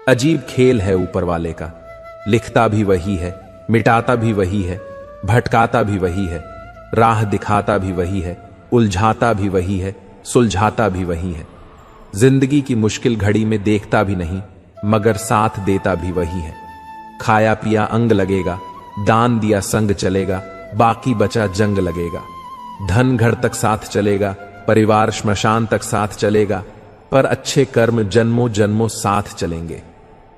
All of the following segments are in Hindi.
अजीब खेल है ऊपर वाले का, लिखता भी वही है, मिटाता भी वही है, भटकाता भी वही है, राह दिखाता भी वही है, उलझाता भी वही है, सुलझाता भी वही है। जिंदगी की मुश्किल घड़ी में देखता भी नहीं, मगर साथ देता भी वही है। खाया पिया अंग लगेगा, दान दिया संग चलेगा, बाकी बचा जंग लगेगा। धन घर तक साथ चलेगा, परिवार श्मशान तक साथ चलेगा, पर अच्छे कर्म जन्मों जन्मों साथ चलेंगे।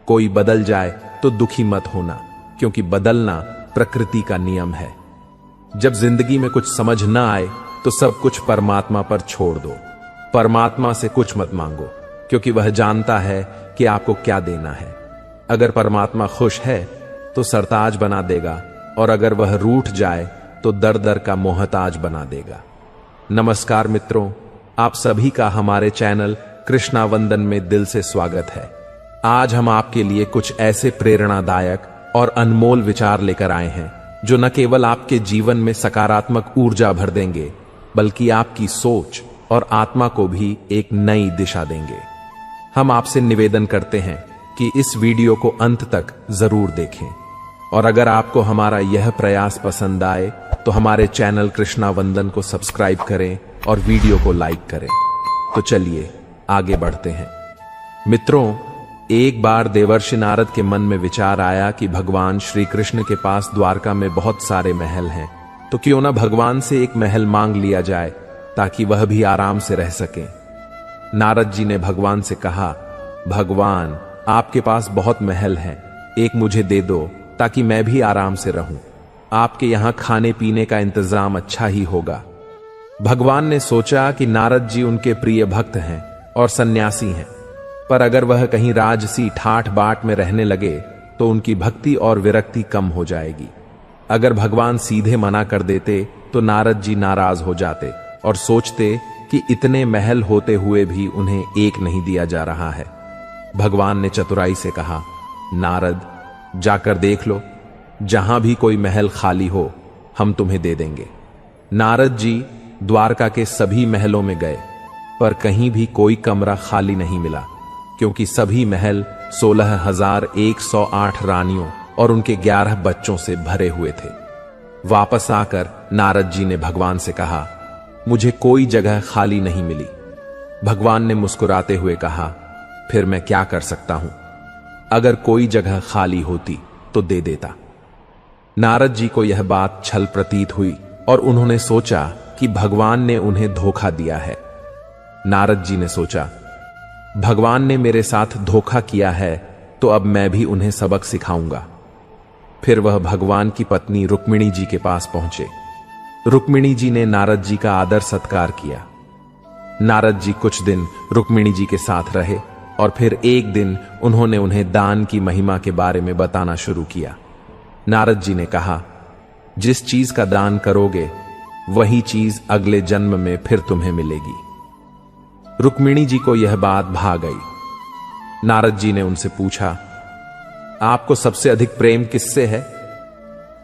कोई बदल जाए तो दुखी मत होना, क्योंकि बदलना प्रकृति का नियम है। जब जिंदगी में कुछ समझ ना आए तो सब कुछ परमात्मा पर छोड़ दो। परमात्मा से कुछ मत मांगो, क्योंकि वह जानता है कि आपको क्या देना है। अगर परमात्मा खुश है तो सरताज बना देगा, और अगर वह रूठ जाए तो दर दर का मोहताज बना देगा। नमस्कार मित्रों, आप सभी का हमारे चैनल कृष्णा वंदन में दिल से स्वागत है। आज हम आपके लिए कुछ ऐसे प्रेरणादायक और अनमोल विचार लेकर आए हैं जो न केवल आपके जीवन में सकारात्मक ऊर्जा भर देंगे, बल्कि आपकी सोच और आत्मा को भी एक नई दिशा देंगे। हम आपसे निवेदन करते हैं कि इस वीडियो को अंत तक जरूर देखें, और अगर आपको हमारा यह प्रयास पसंद आए तो हमारे चैनल कृष्णा वंदन को सब्सक्राइब करें और वीडियो को लाइक करें। तो चलिए आगे बढ़ते हैं। मित्रों, एक बार देवर्षि नारद के मन में विचार आया कि भगवान श्री कृष्ण के पास द्वारका में बहुत सारे महल हैं, तो क्यों ना भगवान से एक महल मांग लिया जाए ताकि वह भी आराम से रह सकें। नारद जी ने भगवान से कहा, भगवान, आपके पास बहुत महल हैं, एक मुझे दे दो ताकि मैं भी आराम से रहूं। आपके यहां खाने पीने का इंतजाम अच्छा ही होगा। भगवान ने सोचा कि नारद जी उनके प्रिय भक्त हैं और सन्यासी हैं, पर अगर वह कहीं राजसी ठाठ बाट में रहने लगे तो उनकी भक्ति और विरक्ति कम हो जाएगी। अगर भगवान सीधे मना कर देते तो नारद जी नाराज हो जाते और सोचते कि इतने महल होते हुए भी उन्हें एक नहीं दिया जा रहा है। भगवान ने चतुराई से कहा, नारद, जाकर देख लो, जहां भी कोई महल खाली हो हम तुम्हें दे देंगे। नारद जी द्वारका के सभी महलों में गए, पर कहीं भी कोई कमरा खाली नहीं मिला, क्योंकि सभी महल 16,108 रानियों और उनके 11 बच्चों से भरे हुए थे। वापस आकर नारद जी ने भगवान से कहा, मुझे कोई जगह खाली नहीं मिली। भगवान ने मुस्कुराते हुए कहा, फिर मैं क्या कर सकता हूं? अगर कोई जगह खाली होती तो दे देता। नारद जी को यह बात छल प्रतीत हुई और उन्होंने सोचा कि भगवान ने उन्हें धोखा दिया है। नारद जी ने सोचा, भगवान ने मेरे साथ धोखा किया है तो अब मैं भी उन्हें सबक सिखाऊंगा। फिर वह भगवान की पत्नी रुक्मिणी जी के पास पहुंचे। रुक्मिणी जी ने नारद जी का आदर सत्कार किया। नारद जी कुछ दिन रुक्मिणी जी के साथ रहे और फिर एक दिन उन्होंने उन्हें दान की महिमा के बारे में बताना शुरू किया। नारद जी ने कहा, जिस चीज का दान करोगे वही चीज अगले जन्म में फिर तुम्हें मिलेगी। रुक्मिणी जी को यह बात भा गई। नारद जी ने उनसे पूछा, आपको सबसे अधिक प्रेम किससे है?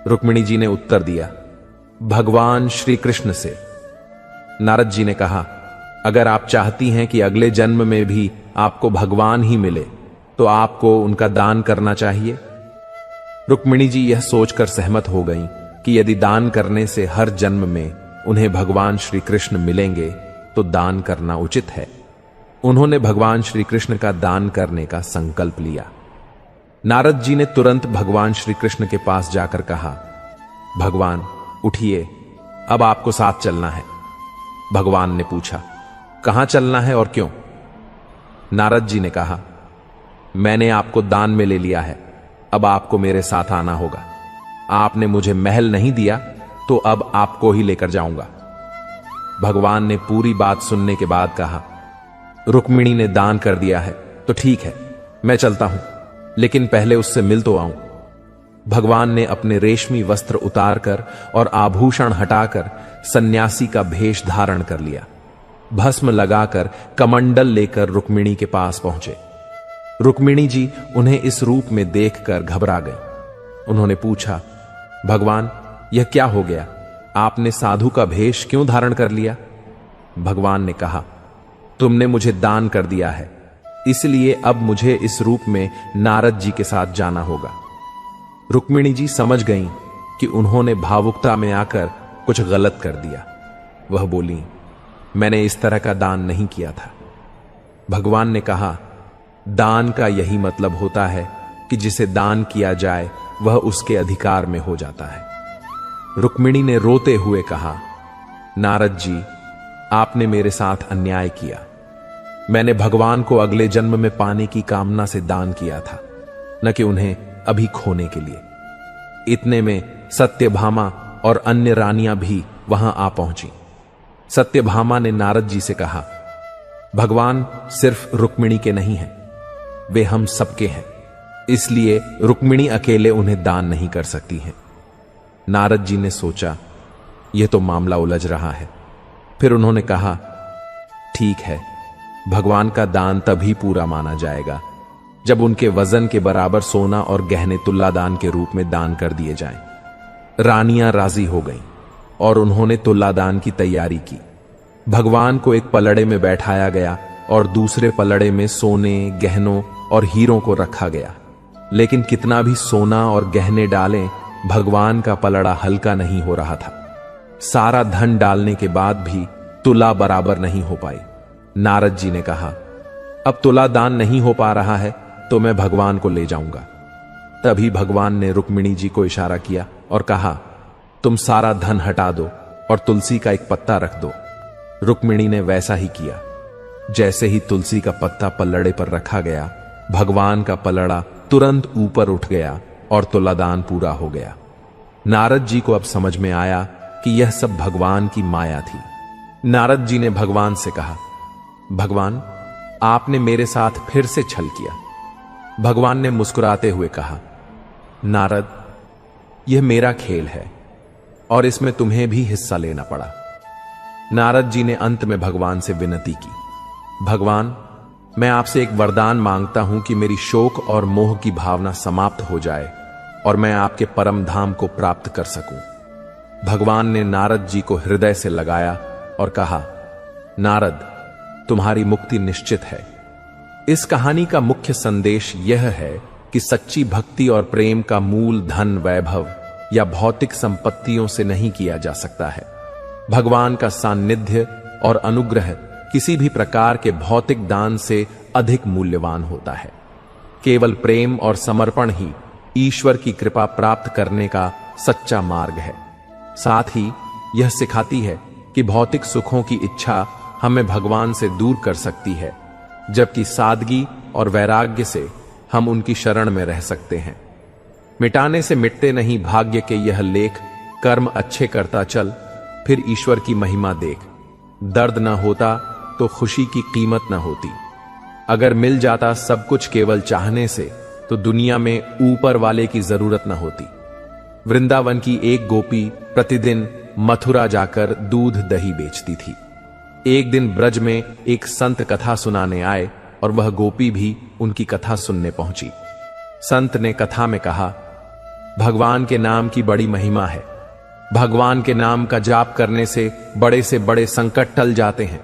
रुक्मिणी जी ने उत्तर दिया, भगवान श्री कृष्ण से। नारद जी ने कहा, अगर आप चाहती हैं कि अगले जन्म में भी आपको भगवान ही मिले तो आपको उनका दान करना चाहिए। रुक्मिणी जी यह सोचकर सहमत हो गईं कि यदि दान करने से हर जन्म में उन्हें भगवान श्री कृष्ण मिलेंगे तो दान करना उचित है। उन्होंने भगवान श्री कृष्ण का दान करने का संकल्प लिया। नारद जी ने तुरंत भगवान श्री कृष्ण के पास जाकर कहा, भगवान उठिए, अब आपको साथ चलना है। भगवान ने पूछा, कहां चलना है और क्यों? नारद जी ने कहा, मैंने आपको दान में ले लिया है, अब आपको मेरे साथ आना होगा। आपने मुझे महल नहीं दिया तो अब आपको ही लेकर जाऊंगा। भगवान ने पूरी बात सुनने के बाद कहा, रुक्मिणी ने दान कर दिया है तो ठीक है, मैं चलता हूं, लेकिन पहले उससे मिल तो आऊं। भगवान ने अपने रेशमी वस्त्र उतारकर और आभूषण हटाकर सन्यासी का भेष धारण कर लिया। भस्म लगाकर कमंडल लेकर रुक्मिणी के पास पहुंचे। रुक्मिणी जी उन्हें इस रूप में देखकर घबरा गई। उन्होंने पूछा, भगवान, यह क्या हो गया? आपने साधु का भेष क्यों धारण कर लिया? भगवान ने कहा, तुमने मुझे दान कर दिया है, इसलिए अब मुझे इस रूप में नारद जी के साथ जाना होगा। रुक्मिणी जी समझ गईं कि उन्होंने भावुकता में आकर कुछ गलत कर दिया। वह बोली, मैंने इस तरह का दान नहीं किया था। भगवान ने कहा, दान का यही मतलब होता है कि जिसे दान किया जाए वह उसके अधिकार में हो जाता है। रुक्मिणी ने रोते हुए कहा, नारद जी, आपने मेरे साथ अन्याय किया। मैंने भगवान को अगले जन्म में पाने की कामना से दान किया था, न कि उन्हें अभी खोने के लिए। इतने में सत्यभामा और अन्य रानियां भी वहां आ पहुंची। सत्यभामा ने नारद जी से कहा, भगवान सिर्फ रुक्मिणी के नहीं हैं, वे हम सबके हैं, इसलिए रुक्मिणी अकेले उन्हें दान नहीं कर सकती हैं। नारद जी ने सोचा, यह तो मामला उलझ रहा है। फिर उन्होंने कहा, ठीक है, भगवान का दान तभी पूरा माना जाएगा जब उनके वजन के बराबर सोना और गहने तुल्लादान के रूप में दान कर दिए जाएं। रानियां राजी हो गईं और उन्होंने तुल्लादान की तैयारी की। भगवान को एक पलड़े में बैठाया गया और दूसरे पलड़े में सोने, गहनों और हीरों को रखा गया। लेकिन कितना भी सोना और गहने डालें, भगवान का पलड़ा हल्का नहीं हो रहा था। सारा धन डालने के बाद भी तुला बराबर नहीं हो पाई। नारद जी ने कहा, अब तुला दान नहीं हो पा रहा है तो मैं भगवान को ले जाऊंगा। तभी भगवान ने रुक्मिणी जी को इशारा किया और कहा, तुम सारा धन हटा दो और तुलसी का एक पत्ता रख दो। रुक्मिणी ने वैसा ही किया। जैसे ही तुलसी का पत्ता पल्लड़े पर रखा गया, भगवान का पलड़ा तुरंत ऊपर उठ गया और तुलादान पूरा हो गया। नारद जी को अब समझ में आया कि यह सब भगवान की माया थी। नारद जी ने भगवान से कहा, भगवान, आपने मेरे साथ फिर से छल किया। भगवान ने मुस्कुराते हुए कहा, नारद, यह मेरा खेल है और इसमें तुम्हें भी हिस्सा लेना पड़ा। नारद जी ने अंत में भगवान से विनती की, भगवान, मैं आपसे एक वरदान मांगता हूं कि मेरी शोक और मोह की भावना समाप्त हो जाए और मैं आपके परम धाम को प्राप्त कर सकूं। भगवान ने नारद जी को हृदय से लगाया और कहा, नारद, तुम्हारी मुक्ति निश्चित है। इस कहानी का मुख्य संदेश यह है कि सच्ची भक्ति और प्रेम का मूल धन, वैभव या भौतिक संपत्तियों से नहीं किया जा सकता है। भगवान का सान्निध्य और अनुग्रह किसी भी प्रकार के भौतिक दान से अधिक मूल्यवान होता है। केवल प्रेम और समर्पण ही ईश्वर की कृपा प्राप्त करने का सच्चा मार्ग है। साथ ही यह सिखाती है कि भौतिक सुखों की इच्छा हमें भगवान से दूर कर सकती है, जबकि सादगी और वैराग्य से हम उनकी शरण में रह सकते हैं। मिटाने से मिटते नहीं भाग्य के यह लेख, कर्म अच्छे करता चल, फिर ईश्वर की महिमा देख। दर्द न होता तो खुशी की कीमत न होती। अगर मिल जाता सब कुछ केवल चाहने से, तो दुनिया में ऊपर वाले की जरूरत न होती। वृंदावन की एक गोपी प्रतिदिन मथुरा जाकर दूध दही बेचती थी। एक दिन ब्रज में एक संत कथा सुनाने आए और वह गोपी भी उनकी कथा सुनने पहुंची। संत ने कथा में कहा, भगवान के नाम की बड़ी महिमा है। भगवान के नाम का जाप करने से बड़े संकट टल जाते हैं।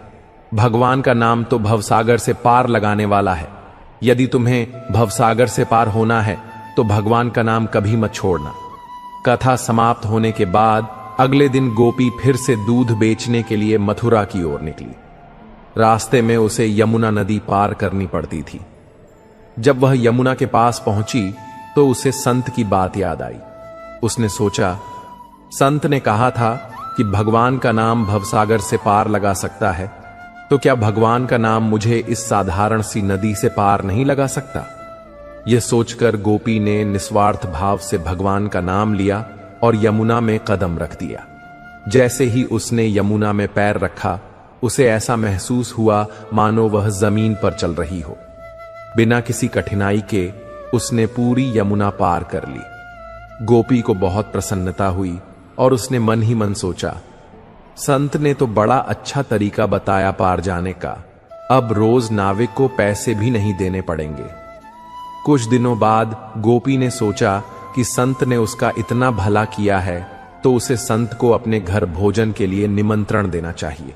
भगवान का नाम तो भवसागर से पार लगाने वाला है। यदि तुम्हें भवसागर से पार होना है तो भगवान का नाम कभी मत छोड़ना। कथा समाप्त होने के बाद अगले दिन गोपी फिर से दूध बेचने के लिए मथुरा की ओर निकली। रास्ते में उसे यमुना नदी पार करनी पड़ती थी। जब वह यमुना के पास पहुंची तो उसे संत की बात याद आई। उसने सोचा, संत ने कहा था कि भगवान का नाम भवसागर से पार लगा सकता है, तो क्या भगवान का नाम मुझे इस साधारण सी नदी से पार नहीं लगा सकता? यह सोचकर गोपी ने निस्वार्थ भाव से भगवान का नाम लिया और यमुना में कदम रख दिया। जैसे ही उसने यमुना में पैर रखा, उसे ऐसा महसूस हुआ मानो वह जमीन पर चल रही हो। बिना किसी कठिनाई के उसने पूरी यमुना पार कर ली। गोपी को बहुत प्रसन्नता हुई और उसने मन ही मन सोचा, संत ने तो बड़ा अच्छा तरीका बताया पार जाने का। अब रोज नाविक को पैसे भी नहीं देने पड़ेंगे। कुछ दिनों बाद गोपी ने सोचा कि संत ने उसका इतना भला किया है तो उसे संत को अपने घर भोजन के लिए निमंत्रण देना चाहिए।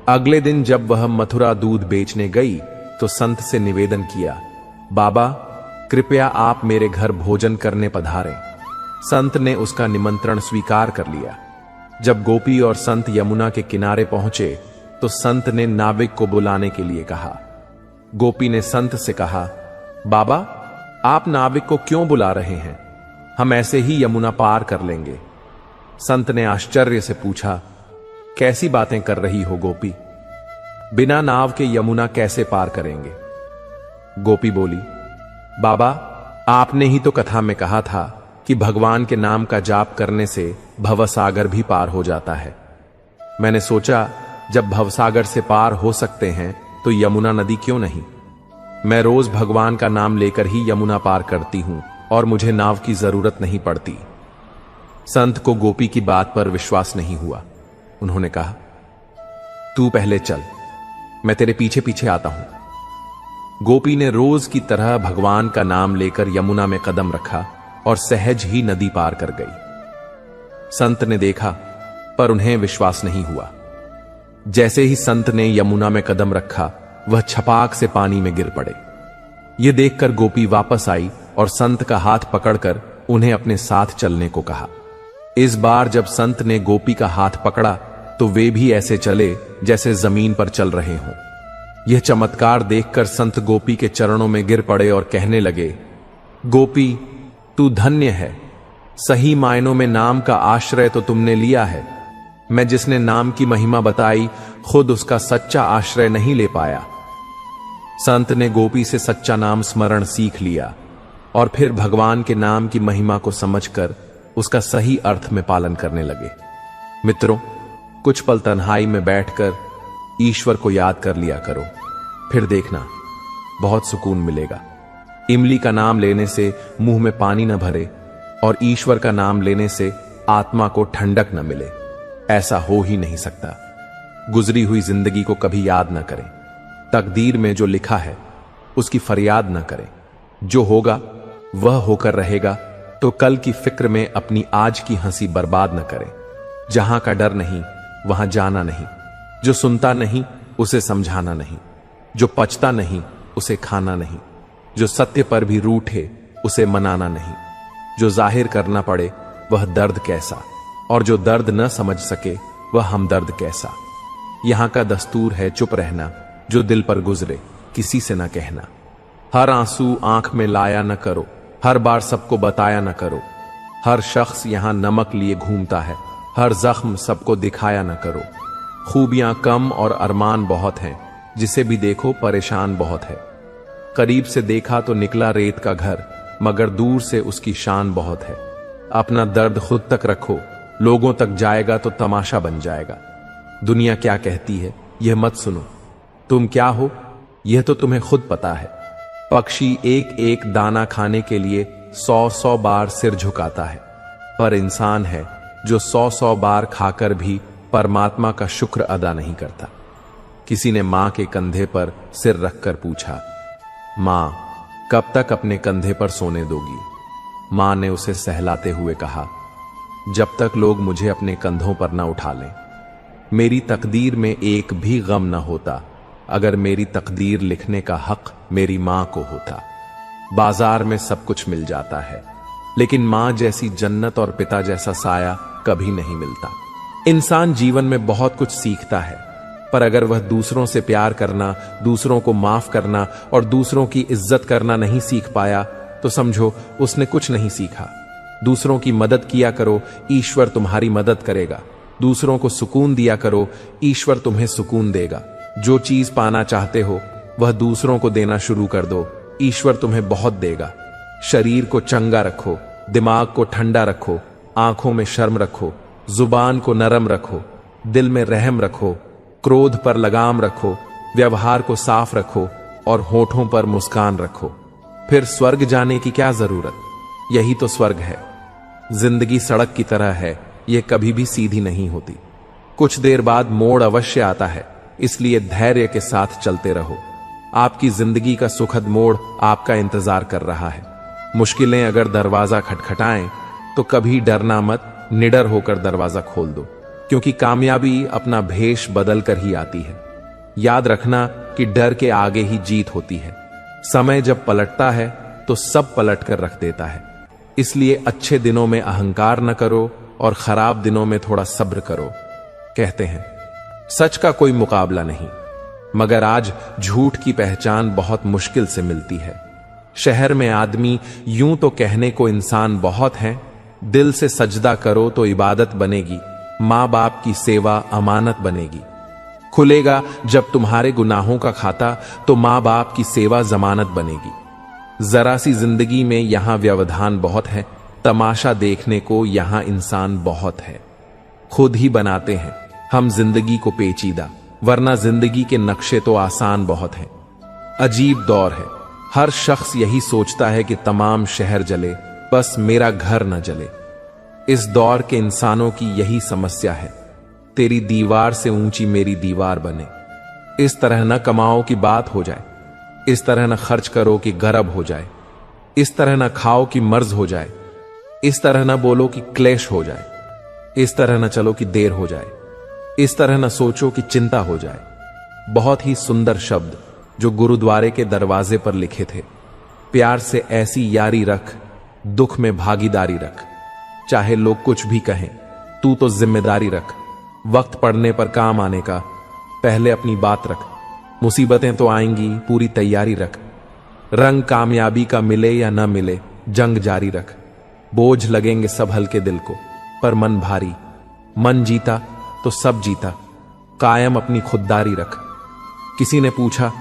अगले दिन जब वह मथुरा दूध बेचने गई तो संत से निवेदन किया, बाबा कृपया आप मेरे घर भोजन करने पधारें। संत ने उसका निमंत्रण स्वीकार कर लिया। जब गोपी और संत यमुना के किनारे पहुंचे तो संत ने नाविक को बुलाने के लिए कहा। गोपी ने संत से कहा, बाबा आप नाविक को क्यों बुला रहे हैं? हम ऐसे ही यमुना पार कर लेंगे। संत ने आश्चर्य से पूछा, कैसी बातें कर रही हो गोपी? बिना नाव के यमुना कैसे पार करेंगे? गोपी बोली, बाबा आपने ही तो कथा में कहा था कि भगवान के नाम का जाप करने से भवसागर भी पार हो जाता है। मैंने सोचा जब भवसागर से पार हो सकते हैं तो यमुना नदी क्यों नहीं? मैं रोज भगवान का नाम लेकर ही यमुना पार करती हूं और मुझे नाव की जरूरत नहीं पड़ती। संत को गोपी की बात पर विश्वास नहीं हुआ। उन्होंने कहा, तू पहले चल, मैं तेरे पीछे पीछे आता हूं। गोपी ने रोज की तरह भगवान का नाम लेकर यमुना में कदम रखा और सहज ही नदी पार कर गई। संत ने देखा पर उन्हें विश्वास नहीं हुआ। जैसे ही संत ने यमुना में कदम रखा वह छपाक से पानी में गिर पड़े। यह देखकर गोपी वापस आई और संत का हाथ पकड़कर उन्हें अपने साथ चलने को कहा। इस बार जब संत ने गोपी का हाथ पकड़ा तो वे भी ऐसे चले जैसे जमीन पर चल रहे हों। यह चमत्कार देखकर संत गोपी के चरणों में गिर पड़े और कहने लगे, गोपी तू धन्य है, सही मायनों में नाम का आश्रय तो तुमने लिया है। मैं जिसने नाम की महिमा बताई खुद उसका सच्चा आश्रय नहीं ले पाया। संत ने गोपी से सच्चा नाम स्मरण सीख लिया और फिर भगवान के नाम की महिमा को समझकर उसका सही अर्थ में पालन करने लगे। मित्रों, कुछ पल तन्हाई में बैठकर ईश्वर को याद कर लिया करो, फिर देखना बहुत सुकून मिलेगा। इमली का नाम लेने से मुंह में पानी न भरे और ईश्वर का नाम लेने से आत्मा को ठंडक न मिले, ऐसा हो ही नहीं सकता। गुजरी हुई जिंदगी को कभी याद न करें। तकदीर में जो लिखा है उसकी फरियाद न करें। जो होगा वह होकर रहेगा, तो कल की फिक्र में अपनी आज की हंसी बर्बाद न करें। जहां का डर नहीं वहां जाना नहीं। जो सुनता नहीं उसे समझाना नहीं। जो पचता नहीं उसे खाना नहीं। जो सत्य पर भी रूठे उसे मनाना नहीं। जो जाहिर करना पड़े वह दर्द कैसा, और जो दर्द न समझ सके वह हमदर्द कैसा। यहां का दस्तूर है चुप रहना, जो दिल पर गुजरे किसी से न कहना। हर आंसू आंख में लाया न करो, हर बार सबको बताया न करो। हर शख्स यहां नमक लिए घूमता है, हर जख्म सबको दिखाया न करो। खूबियां कम और अरमान बहुत हैं, जिसे भी देखो परेशान बहुत है। करीब से देखा तो निकला रेत का घर, मगर दूर से उसकी शान बहुत है। अपना दर्द खुद तक रखो, लोगों तक जाएगा तो तमाशा बन जाएगा। दुनिया क्या कहती है यह मत सुनो। तुम क्या हो यह तो तुम्हें खुद पता है। पक्षी एक एक दाना खाने के लिए 100-100 बार सिर झुकाता है, पर इंसान है जो 100-100 बार खाकर भी परमात्मा का शुक्र अदा नहीं करता। किसी ने मां के कंधे पर सिर रखकर पूछा, मां कब तक अपने कंधे पर सोने दोगी? मां ने उसे सहलाते हुए कहा, जब तक लोग मुझे अपने कंधों पर न उठा लें। मेरी तकदीर में एक भी गम न होता अगर मेरी तकदीर लिखने का हक मेरी मां को होता। बाजार में सब कुछ मिल जाता है, लेकिन मां जैसी जन्नत और पिता जैसा साया कभी नहीं मिलता। इंसान जीवन में बहुत कुछ सीखता है, पर अगर वह दूसरों से प्यार करना, दूसरों को माफ करना और दूसरों की इज्जत करना नहीं सीख पाया तो समझो उसने कुछ नहीं सीखा। दूसरों की मदद किया करो, ईश्वर तुम्हारी मदद करेगा। दूसरों को सुकून दिया करो, ईश्वर तुम्हें सुकून देगा। जो चीज पाना चाहते हो वह दूसरों को देना शुरू कर दो, ईश्वर तुम्हें बहुत देगा। शरीर को चंगा रखो, दिमाग को ठंडा रखो, आंखों में शर्म रखो, जुबान को नरम रखो, दिल में रहम रखो, क्रोध पर लगाम रखो, व्यवहार को साफ रखो और होठों पर मुस्कान रखो। फिर स्वर्ग जाने की क्या जरूरत? यही तो स्वर्ग है। जिंदगी सड़क की तरह है, यह कभी भी सीधी नहीं होती। कुछ देर बाद मोड़ अवश्य आता है, इसलिए धैर्य के साथ चलते रहो। आपकी जिंदगी का सुखद मोड़ आपका इंतजार कर रहा है। मुश्किलें अगर दरवाजा खटखटाएं तो कभी डरना मत, निडर होकर दरवाजा खोल दो, क्योंकि कामयाबी अपना भेष बदल कर ही आती है। याद रखना कि डर के आगे ही जीत होती है। समय जब पलटता है तो सब पलट कर रख देता है। इसलिए अच्छे दिनों में अहंकार न करो और खराब दिनों में थोड़ा सब्र करो। कहते हैं सच का कोई मुकाबला नहीं, मगर आज झूठ की पहचान बहुत मुश्किल से मिलती है। शहर में आदमी यूं तो कहने को इंसान बहुत हैं, दिल से सजदा करो तो इबादत बनेगी, माँ बाप की सेवा अमानत बनेगी। खुलेगा जब तुम्हारे गुनाहों का खाता तो माँ बाप की सेवा जमानत बनेगी। जरा सी जिंदगी में यहां व्यवधान बहुत है, तमाशा देखने को यहां इंसान बहुत है। खुद ही बनाते हैं हम जिंदगी को पेचीदा, वरना जिंदगी के नक्शे तो आसान बहुत हैं। अजीब दौर है, हर शख्स यही सोचता है कि तमाम शहर जले, बस मेरा घर न जले। इस दौर के इंसानों की यही समस्या है, तेरी दीवार से ऊंची मेरी दीवार बने। इस तरह न कमाओ कि बात हो जाए, इस तरह न खर्च करो कि गरब हो जाए, इस तरह न खाओ कि मर्ज हो जाए, इस तरह न बोलो कि क्लेश हो जाए, इस तरह न चलो कि देर हो जाए, इस तरह न सोचो कि चिंता हो जाए। बहुत ही सुंदर शब्द जो गुरुद्वारे के दरवाजे पर लिखे थे। प्यार से ऐसी यारी रख, दुख में भागीदारी रख। चाहे लोग कुछ भी कहें, तू तो जिम्मेदारी रख। वक्त पड़ने पर काम आने का पहले अपनी बात रख। मुसीबतें तो आएंगी, पूरी तैयारी रख। रंग कामयाबी का मिले या न मिले, जंग जारी रख। बोझ लगेंगे सब हल्के दिल को, पर मन भारी। मन जीता तो सब जीता, कायम अपनी खुददारी रख। किसी ने पूछा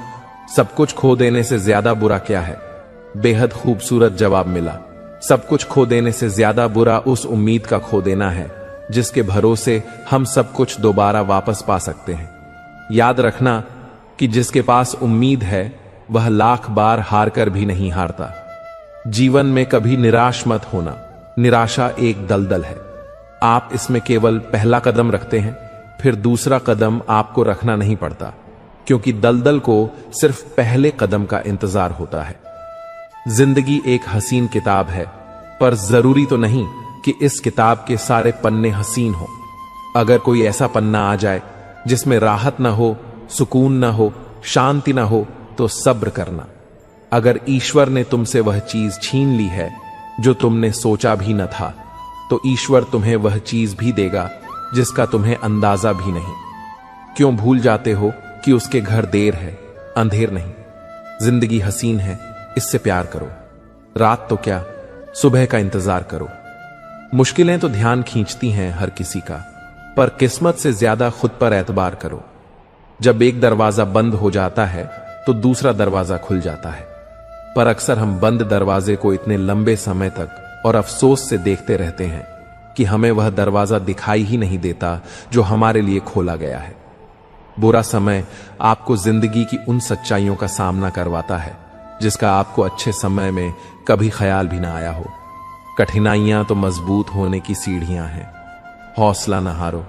सब कुछ खो देने से ज्यादा बुरा क्या है? बेहद खूबसूरत जवाब मिला, सब कुछ खो देने से ज्यादा बुरा उस उम्मीद का खो देना है जिसके भरोसे हम सब कुछ दोबारा वापस पा सकते हैं। याद रखना कि जिसके पास उम्मीद है वह लाख बार हार कर भी नहीं हारता। जीवन में कभी निराश मत होना, निराशा एक दलदल है। आप इसमें केवल पहला कदम रखते हैं, फिर दूसरा कदम आपको रखना नहीं पड़ता, क्योंकि दलदल को सिर्फ पहले कदम का इंतजार होता है। जिंदगी एक हसीन किताब है, पर जरूरी तो नहीं कि इस किताब के सारे पन्ने हसीन हो। अगर कोई ऐसा पन्ना आ जाए जिसमें राहत ना हो, सुकून ना हो, शांति ना हो, तो सब्र करना। अगर ईश्वर ने तुमसे वह चीज छीन ली है जो तुमने सोचा भी न था, तो ईश्वर तुम्हें वह चीज भी देगा जिसका तुम्हें अंदाजा भी नहीं। क्यों भूल जाते हो कि उसके घर देर है, अंधेर नहीं। जिंदगी हसीन है, इससे प्यार करो। रात तो क्या, सुबह का इंतजार करो। मुश्किलें तो ध्यान खींचती हैं हर किसी का, पर किस्मत से ज्यादा खुद पर एतबार करो। जब एक दरवाजा बंद हो जाता है तो दूसरा दरवाजा खुल जाता है, पर अक्सर हम बंद दरवाजे को इतने लंबे समय तक और अफसोस से देखते रहते हैं कि हमें वह दरवाजा दिखाई ही नहीं देता जो हमारे लिए खोला गया है। बुरा समय आपको जिंदगी की उन सच्चाइयों का सामना करवाता है जिसका आपको अच्छे समय में कभी ख्याल भी ना आया हो। कठिनाइयां तो मजबूत होने की सीढ़ियां हैं। हौसला न हारो,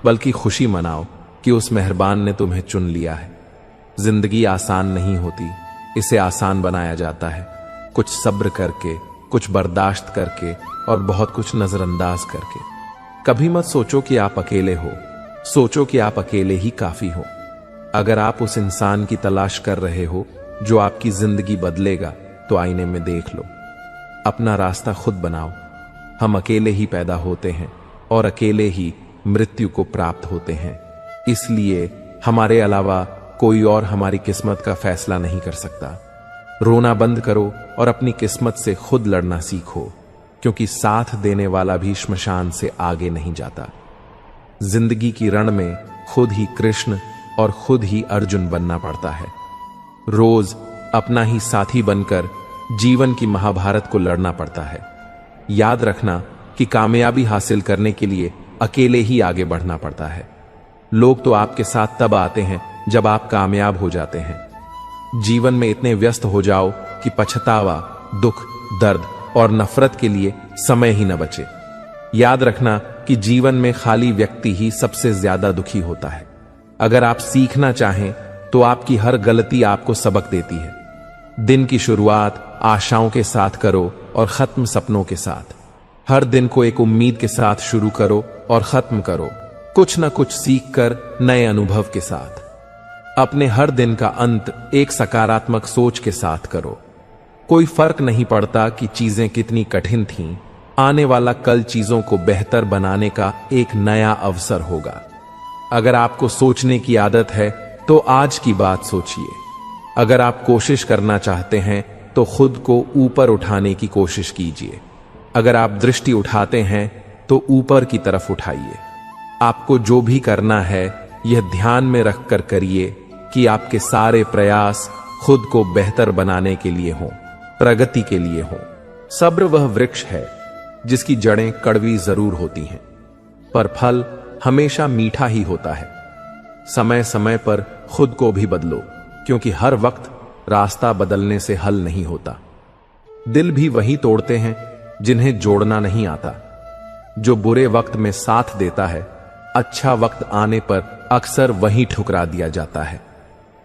बल्कि खुशी मनाओ कि उस मेहरबान ने तुम्हें चुन लिया है। जिंदगी आसान नहीं होती, इसे आसान बनाया जाता है, कुछ सब्र करके, कुछ बर्दाश्त करके और बहुत कुछ नजरअंदाज करके। कभी मत सोचो कि आप अकेले हो, सोचो कि आप अकेले ही काफी हो। अगर आप उस इंसान की तलाश कर रहे हो जो आपकी जिंदगी बदलेगा, तो आईने में देख लो। अपना रास्ता खुद बनाओ। हम अकेले ही पैदा होते हैं और अकेले ही मृत्यु को प्राप्त होते हैं। इसलिए हमारे अलावा कोई और हमारी किस्मत का फैसला नहीं कर सकता। रोना बंद करो और अपनी किस्मत से खुद लड़ना सीखो, क्योंकि साथ देने वाला भी श्मशान से आगे नहीं जाता। जिंदगी की रण में खुद ही कृष्ण और खुद ही अर्जुन बनना पड़ता है। रोज अपना ही साथी बनकर जीवन की महाभारत को लड़ना पड़ता है। याद रखना कि कामयाबी हासिल करने के लिए अकेले ही आगे बढ़ना पड़ता है। लोग तो आपके साथ तब आते हैं जब आप कामयाब हो जाते हैं। जीवन में इतने व्यस्त हो जाओ कि पछतावा, दुख, दर्द और नफरत के लिए समय ही न बचे। याद रखना कि जीवन में खाली व्यक्ति ही सबसे ज्यादा दुखी होता है। अगर आप सीखना चाहें तो आपकी हर गलती आपको सबक देती है। दिन की शुरुआत आशाओं के साथ करो और खत्म सपनों के साथ। हर दिन को एक उम्मीद के साथ शुरू करो और खत्म करो, कुछ न कुछ सीख कर नए अनुभव के साथ। अपने हर दिन का अंत एक सकारात्मक सोच के साथ करो। कोई फर्क नहीं पड़ता कि चीजें कितनी कठिन थीं, आने वाला कल चीजों को बेहतर बनाने का एक नया अवसर होगा। अगर आपको सोचने की आदत है तो आज की बात सोचिए। अगर आप कोशिश करना चाहते हैं तो खुद को ऊपर उठाने की कोशिश कीजिए। अगर आप दृष्टि उठाते हैं तो ऊपर की तरफ उठाइए। आपको जो भी करना है यह ध्यान में रखकर करिए कि आपके सारे प्रयास खुद को बेहतर बनाने के लिए हों, प्रगति के लिए हों। सब्र वह वृक्ष है जिसकी जड़ें कड़वी जरूर होती हैं, पर फल हमेशा मीठा ही होता है। समय समय पर खुद को भी बदलो, क्योंकि हर वक्त रास्ता बदलने से हल नहीं होता। दिल भी वही तोड़ते हैं जिन्हें जोड़ना नहीं आता। जो बुरे वक्त में साथ देता है, अच्छा वक्त आने पर अक्सर वहीं ठुकरा दिया जाता है।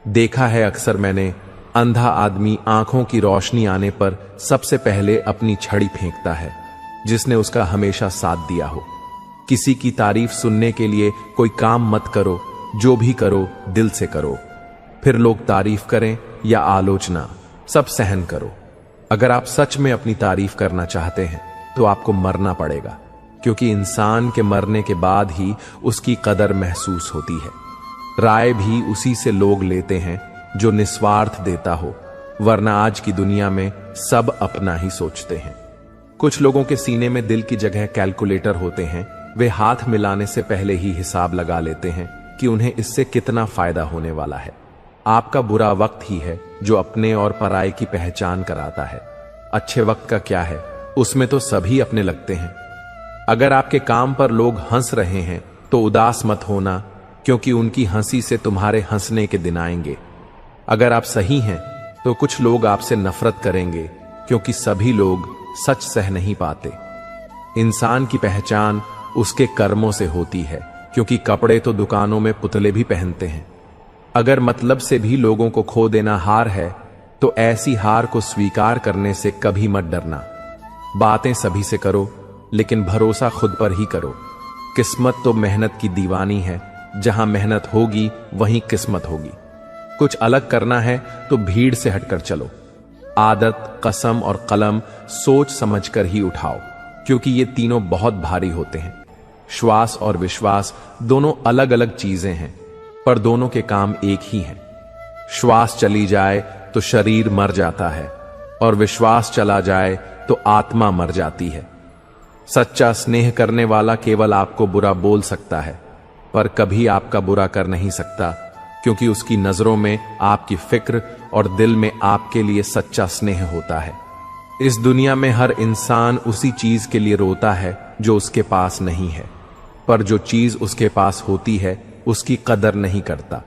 देखा है अक्सर मैंने, अंधा आदमी आंखों की रोशनी आने पर सबसे पहले अपनी छड़ी फेंकता है, जिसने उसका हमेशा साथ दिया हो। किसी की तारीफ सुनने के लिए कोई काम मत करो, जो भी करो दिल से करो। फिर लोग तारीफ करें या आलोचना, सब सहन करो। अगर आप सच में अपनी तारीफ करना चाहते हैं तो आपको मरना पड़ेगा, क्योंकि इंसान के मरने के बाद ही उसकी कदर महसूस होती है। राय भी उसी से लोग लेते हैं जो निस्वार्थ देता हो, वरना आज की दुनिया में सब अपना ही सोचते हैं। कुछ लोगों के सीने में दिल की जगह कैलकुलेटर होते हैं। वे हाथ मिलाने से पहले ही हिसाब लगा लेते हैं कि उन्हें इससे कितना फायदा होने वाला है। आपका बुरा वक्त ही है जो अपने और पराये की पहचान कराता है। अच्छे वक्त का क्या है, उसमें तो सभी अपने लगते हैं। अगर आपके काम पर लोग हंस रहे हैं तो उदास मत होना, क्योंकि उनकी हंसी से तुम्हारे हंसने के दिन आएंगे। अगर आप सही हैं तो कुछ लोग आपसे नफरत करेंगे, क्योंकि सभी लोग सच सह नहीं पाते। इंसान की पहचान उसके कर्मों से होती है, क्योंकि कपड़े तो दुकानों में पुतले भी पहनते हैं। अगर मतलब से भी लोगों को खो देना हार है, तो ऐसी हार को स्वीकार करने से कभी मत डरना। बातें सभी से करो, लेकिन भरोसा खुद पर ही करो। किस्मत तो मेहनत की दीवानी है, जहां मेहनत होगी वहीं किस्मत होगी। कुछ अलग करना है तो भीड़ से हटकर चलो। आदत, कसम और कलम सोच समझकर ही उठाओ, क्योंकि ये तीनों बहुत भारी होते हैं। श्वास और विश्वास दोनों अलग अलग चीजें हैं, पर दोनों के काम एक ही हैं। श्वास चली जाए तो शरीर मर जाता है, और विश्वास चला जाए तो आत्मा मर जाती है। सच्चा स्नेह करने वाला केवल आपको बुरा बोल सकता है, पर कभी आपका बुरा कर नहीं सकता, क्योंकि उसकी नजरों में आपकी फिक्र और दिल में आपके लिए सच्चा स्नेह होता है। इस दुनिया में हर इंसान उसी चीज के लिए रोता है जो उसके पास नहीं है, पर जो चीज उसके पास होती है उसकी कदर नहीं करता,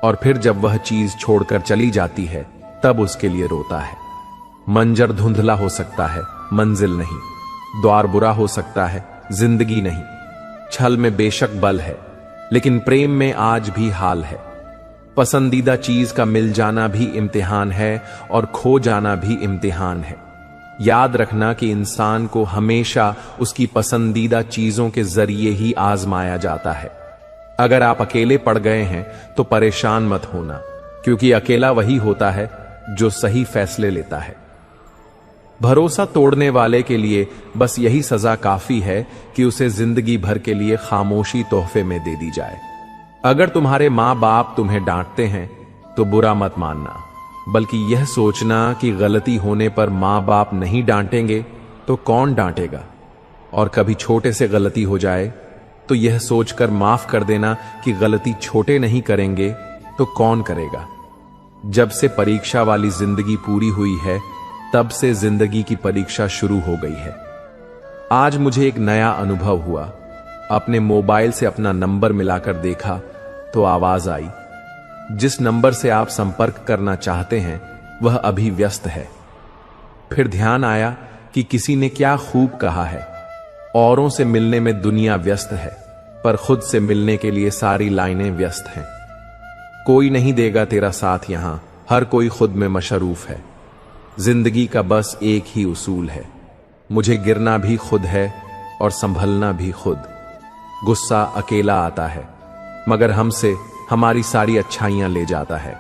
और फिर जब वह चीज छोड़कर चली जाती है तब उसके लिए रोता है। मंजर धुंधला हो सकता है, मंजिल नहीं। द्वार बुरा हो सकता है, जिंदगी नहीं। छल में बेशक बल है, लेकिन प्रेम में आज भी हाल है। पसंदीदा चीज का मिल जाना भी इम्तिहान है, और खो जाना भी इम्तिहान है। याद रखना कि इंसान को हमेशा उसकी पसंदीदा चीजों के जरिए ही आजमाया जाता है। अगर आप अकेले पड़ गए हैं तो परेशान मत होना, क्योंकि अकेला वही होता है जो सही फैसले लेता है। भरोसा तोड़ने वाले के लिए बस यही सजा काफी है कि उसे जिंदगी भर के लिए खामोशी तोहफे में दे दी जाए। अगर तुम्हारे माँ बाप तुम्हें डांटते हैं तो बुरा मत मानना, बल्कि यह सोचना कि गलती होने पर माँ बाप नहीं डांटेंगे तो कौन डांटेगा। और कभी छोटे से गलती हो जाए तो यह सोचकर माफ कर देना कि गलती छोटे नहीं करेंगे तो कौन करेगा। जब से परीक्षा वाली जिंदगी पूरी हुई है, तब से जिंदगी की परीक्षा शुरू हो गई है। आज मुझे एक नया अनुभव हुआ। अपने मोबाइल से अपना नंबर मिलाकर देखा तो आवाज आई, जिस नंबर से आप संपर्क करना चाहते हैं वह अभी व्यस्त है। फिर ध्यान आया कि किसी ने क्या खूब कहा है, औरों से मिलने में दुनिया व्यस्त है, पर खुद से मिलने के लिए सारी लाइनें व्यस्त हैं। कोई नहीं देगा तेरा साथ यहां, हर कोई खुद में मशरूफ है। जिंदगी का बस एक ही उसूल है, मुझे गिरना भी खुद है और संभलना भी खुद। गुस्सा अकेला आता है, मगर हमसे हमारी सारी अच्छाइयां ले जाता है।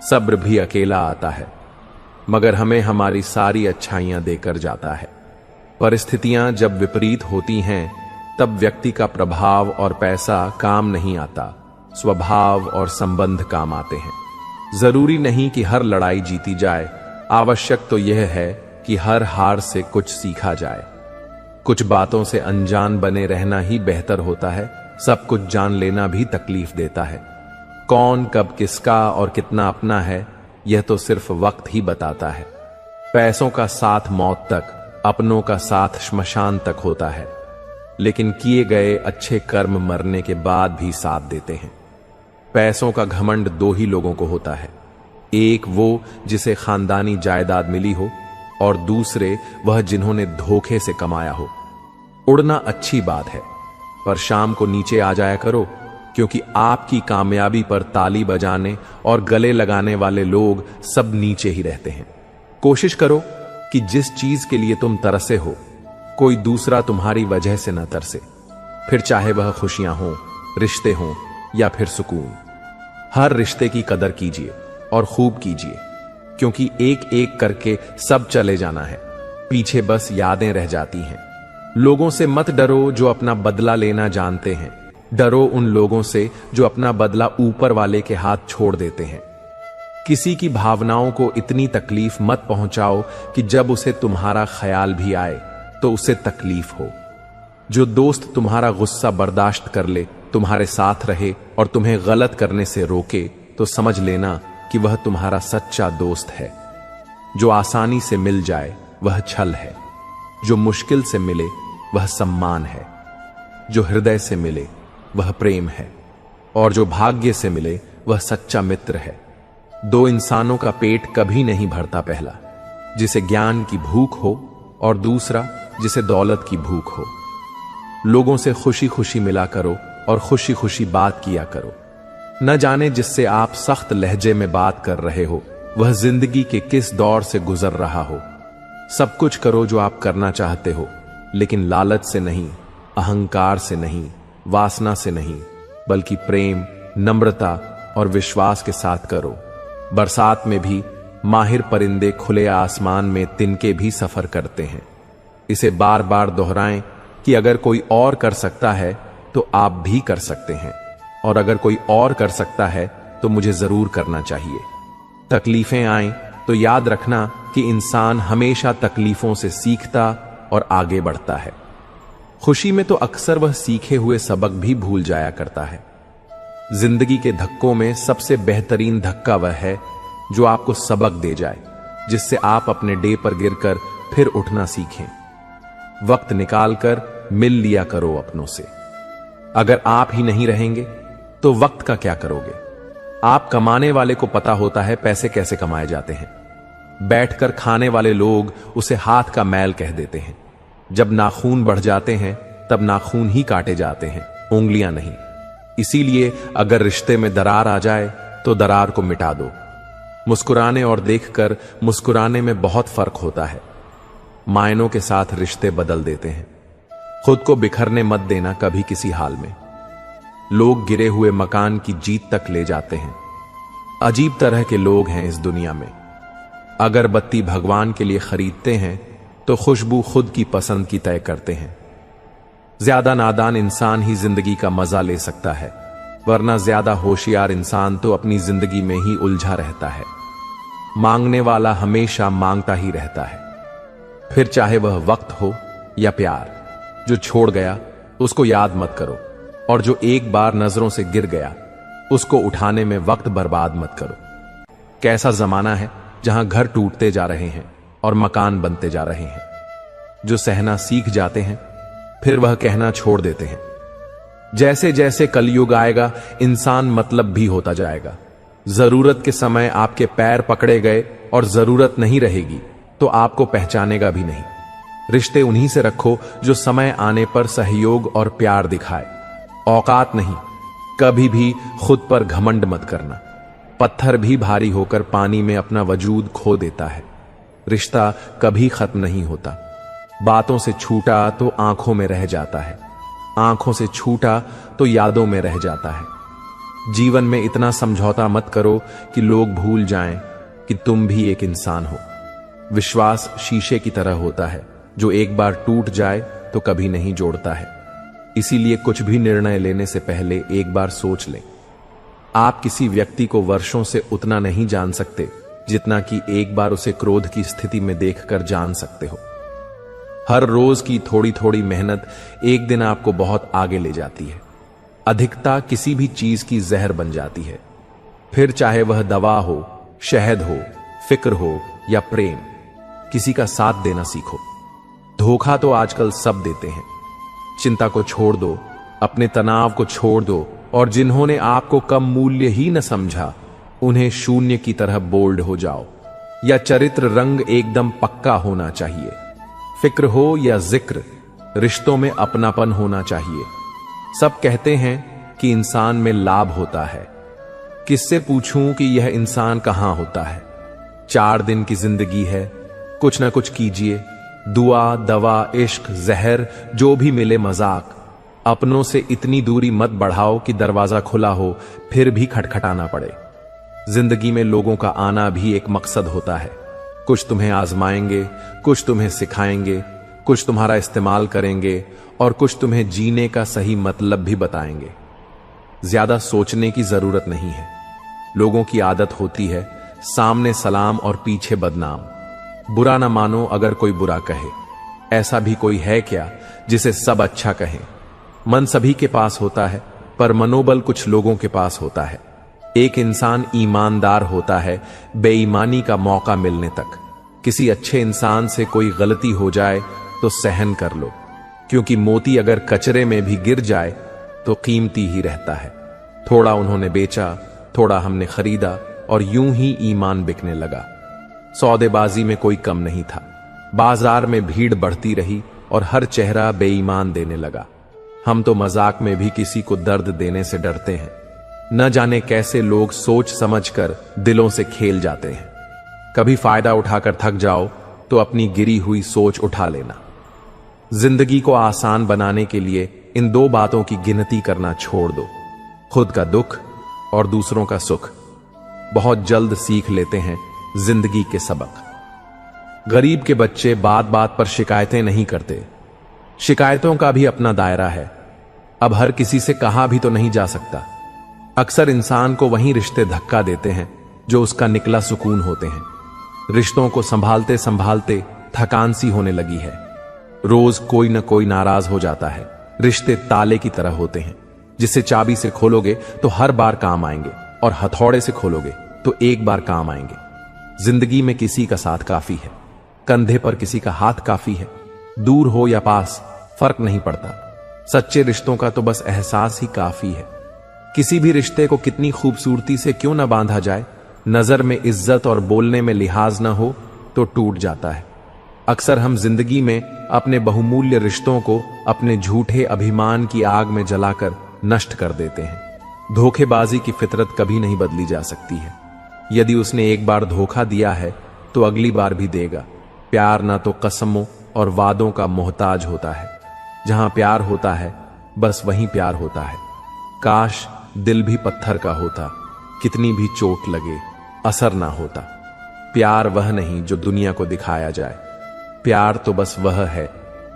सब्र भी अकेला आता है, मगर हमें हमारी सारी अच्छाइयां देकर जाता है। परिस्थितियां जब विपरीत होती हैं, तब व्यक्ति का प्रभाव और पैसा काम नहीं आता, स्वभाव और संबंध काम आते हैं। जरूरी नहीं कि हर लड़ाई जीती जाए, आवश्यक तो यह है कि हर हार से कुछ सीखा जाए। कुछ बातों से अनजान बने रहना ही बेहतर होता है। सब कुछ जान लेना भी तकलीफ देता है। कौन कब किसका और कितना अपना है, यह तो सिर्फ वक्त ही बताता है। पैसों का साथ मौत तक, अपनों का साथ श्मशान तक होता है, लेकिन किए गए अच्छे कर्म मरने के बाद भी साथ देते हैं। पैसों का घमंड दो ही लोगों को होता है, एक वो जिसे खानदानी जायदाद मिली हो, और दूसरे वह जिन्होंने धोखे से कमाया हो। उड़ना अच्छी बात है, पर शाम को नीचे आ जाया करो, क्योंकि आपकी कामयाबी पर ताली बजाने और गले लगाने वाले लोग सब नीचे ही रहते हैं। कोशिश करो कि जिस चीज के लिए तुम तरसे हो, कोई दूसरा तुम्हारी वजह से न तरसे, फिर चाहे वह खुशियां हों, रिश्ते हों या फिर सुकून। हर रिश्ते की कदर कीजिए और खूब कीजिए, क्योंकि एक एक करके सब चले जाना है, पीछे बस यादें रह जाती हैं। लोगों से मत डरो जो अपना बदला लेना जानते हैं, डरो उन लोगों से जो अपना बदला ऊपर वाले के हाथ छोड़ देते हैं। किसी की भावनाओं को इतनी तकलीफ मत पहुंचाओ कि जब उसे तुम्हारा ख्याल भी आए तो उसे तकलीफ हो। जो दोस्त तुम्हारा गुस्सा बर्दाश्त कर ले, तुम्हारे साथ रहे और तुम्हें गलत करने से रोके, तो समझ लेना कि वह तुम्हारा सच्चा दोस्त है। जो आसानी से मिल जाए वह छल है, जो मुश्किल से मिले वह सम्मान है, जो हृदय से मिले वह प्रेम है, और जो भाग्य से मिले वह सच्चा मित्र है। दो इंसानों का पेट कभी नहीं भरता, पहला जिसे ज्ञान की भूख हो और दूसरा जिसे दौलत की भूख हो। लोगों से खुशी खुशी मिला करो और खुशी खुशी बात किया करो। न जाने जिससे आप सख्त लहजे में बात कर रहे हो, वह जिंदगी के किस दौर से गुजर रहा हो। सब कुछ करो जो आप करना चाहते हो, लेकिन लालच से नहीं, अहंकार से नहीं, वासना से नहीं, बल्कि प्रेम, नम्रता और विश्वास के साथ करो। बरसात में भी माहिर परिंदे खुले आसमान में तिनके भी सफर करते हैं। इसे बार बार दोहराएं कि अगर कोई और कर सकता है तो आप भी कर सकते हैं, और अगर कोई और कर सकता है तो मुझे जरूर करना चाहिए। तकलीफें आएं तो याद रखना कि इंसान हमेशा तकलीफों से सीखता और आगे बढ़ता है। खुशी में तो अक्सर वह सीखे हुए सबक भी भूल जाया करता है। जिंदगी के धक्कों में सबसे बेहतरीन धक्का वह है जो आपको सबक दे जाए, जिससे आप अपने डे पर गिरकर फिर उठना सीखें। वक्त निकालकर मिल लिया करो अपनों से। अगर आप ही नहीं रहेंगे तो वक्त का क्या करोगे? आप कमाने वाले को पता होता है पैसे कैसे कमाए जाते हैं। बैठकर खाने वाले लोग उसे हाथ का मैल कह देते हैं। जब नाखून बढ़ जाते हैं तब नाखून ही काटे जाते हैं, उंगलियां नहीं। इसीलिए अगर रिश्ते में दरार आ जाए तो दरार को मिटा दो। मुस्कुराने और देखकर मुस्कुराने में बहुत फर्क होता है। मायनों के साथ रिश्ते बदल देते हैं। खुद को बिखरने मत देना कभी किसी हाल में। लोग गिरे हुए मकान की जीत तक ले जाते हैं। अजीब तरह के लोग हैं इस दुनिया में। अगरबत्ती भगवान के लिए खरीदते हैं तो खुशबू खुद की पसंद की तय करते हैं। ज्यादा नादान इंसान ही जिंदगी का मजा ले सकता है, वरना ज्यादा होशियार इंसान तो अपनी जिंदगी में ही उलझा रहता है। मांगने वाला हमेशा मांगता ही रहता है, फिर चाहे वह वक्त हो या प्यार। जो छोड़ गया उसको याद मत करो, और जो एक बार नजरों से गिर गया उसको उठाने में वक्त बर्बाद मत करो। कैसा जमाना है जहां घर टूटते जा रहे हैं और मकान बनते जा रहे हैं। जो सहना सीख जाते हैं फिर वह कहना छोड़ देते हैं। जैसे जैसे कलयुग आएगा इंसान मतलब भी होता जाएगा। जरूरत के समय आपके पैर पकड़े गए और जरूरत नहीं रहेगी तो आपको पहचानेगा भी नहीं। रिश्ते उन्हीं से रखो जो समय आने पर सहयोग और प्यार दिखाए। औकात नहीं, कभी भी खुद पर घमंड मत करना। पत्थर भी भारी होकर पानी में अपना वजूद खो देता है। रिश्ता कभी खत्म नहीं होता। बातों से छूटा तो आंखों में रह जाता है, आंखों से छूटा तो यादों में रह जाता है। जीवन में इतना समझौता मत करो कि लोग भूल जाएं कि तुम भी एक इंसान हो। विश्वास शीशे की तरह होता है, जो एक बार टूट जाए तो कभी नहीं जोड़ता है। इसीलिए कुछ भी निर्णय लेने से पहले एक बार सोच लें। आप किसी व्यक्ति को वर्षों से उतना नहीं जान सकते जितना कि एक बार उसे क्रोध की स्थिति में देखकर जान सकते हो। हर रोज की थोड़ी थोड़ी मेहनत एक दिन आपको बहुत आगे ले जाती है। अधिकता किसी भी चीज की जहर बन जाती है, फिर चाहे वह दवा हो, शहद हो, फिक्र हो या प्रेम। किसी का साथ देना सीखो। धोखा तो आजकल सब देते हैं। चिंता को छोड़ दो, अपने तनाव को छोड़ दो, और जिन्होंने आपको कम मूल्य ही न समझा उन्हें शून्य की तरह बोल्ड हो जाओ। या चरित्र रंग एकदम पक्का होना चाहिए। फिक्र हो या जिक्र, रिश्तों में अपनापन होना चाहिए। सब कहते हैं कि इंसान में लाभ होता है, किससे पूछूं कि यह इंसान कहां होता है। 4 दिन की जिंदगी है, कुछ ना कुछ कीजिए। दुआ, दवा, इश्क, जहर, जो भी मिले मजाक। अपनों से इतनी दूरी मत बढ़ाओ कि दरवाजा खुला हो फिर भी खटखटाना पड़े। जिंदगी में लोगों का आना भी एक मकसद होता है। कुछ तुम्हें आजमाएंगे, कुछ तुम्हें सिखाएंगे, कुछ तुम्हारा इस्तेमाल करेंगे और कुछ तुम्हें जीने का सही मतलब भी बताएंगे। ज्यादा सोचने की जरूरत नहीं है। लोगों की आदत होती है सामने सलाम और पीछे बदनाम। बुरा ना मानो अगर कोई बुरा कहे। ऐसा भी कोई है क्या जिसे सब अच्छा कहें। मन सभी के पास होता है, पर मनोबल कुछ लोगों के पास होता है। एक इंसान ईमानदार होता है बेईमानी का मौका मिलने तक। किसी अच्छे इंसान से कोई गलती हो जाए तो सहन कर लो, क्योंकि मोती अगर कचरे में भी गिर जाए तो कीमती ही रहता है। थोड़ा उन्होंने बेचा, थोड़ा हमने खरीदा, और यूं ही ईमान बिकने लगा। सौदेबाजी में कोई कम नहीं था। बाजार में भीड़ बढ़ती रही और हर चेहरा बेईमान देने लगा। हम तो मजाक में भी किसी को दर्द देने से डरते हैं। न जाने कैसे लोग सोच समझकर दिलों से खेल जाते हैं। कभी फायदा उठाकर थक जाओ तो अपनी गिरी हुई सोच उठा लेना। जिंदगी को आसान बनाने के लिए इन 2 बातों की गिनती करना छोड़ दो, खुद का दुख और दूसरों का सुख। बहुत जल्द सीख लेते हैं जिंदगी के सबक। गरीब के बच्चे बात बात पर शिकायतें नहीं करते। शिकायतों का भी अपना दायरा है। अब हर किसी से कहा भी तो नहीं जा सकता। अक्सर इंसान को वहीं रिश्ते धक्का देते हैं जो उसका निकला सुकून होते हैं। रिश्तों को संभालते संभालते थकान सी होने लगी है। रोज कोई न कोई नाराज हो जाता है। रिश्ते ताले की तरह होते हैं, जिसे चाबी से खोलोगे तो हर बार काम आएंगे और हथौड़े से खोलोगे तो एक बार काम आएंगे। जिंदगी में किसी का साथ काफी है, कंधे पर किसी का हाथ काफी है। दूर हो या पास फर्क नहीं पड़ता। सच्चे रिश्तों का तो बस एहसास ही काफी है। किसी भी रिश्ते को कितनी खूबसूरती से क्यों ना बांधा जाए, नजर में इज्जत और बोलने में लिहाज ना हो तो टूट जाता है। अक्सर हम जिंदगी में अपने बहुमूल्य रिश्तों को अपने झूठे अभिमान की आग में जलाकर नष्ट कर देते हैं। धोखेबाजी की फितरत कभी नहीं बदली जा सकती है। यदि उसने एक बार धोखा दिया है तो अगली बार भी देगा। प्यार ना तो कसमों और वादों का मोहताज होता है। जहां प्यार होता है बस वहीं प्यार होता है। काश दिल भी पत्थर का होता, कितनी भी चोट लगे असर ना होता। प्यार वह नहीं जो दुनिया को दिखाया जाए। प्यार तो बस वह है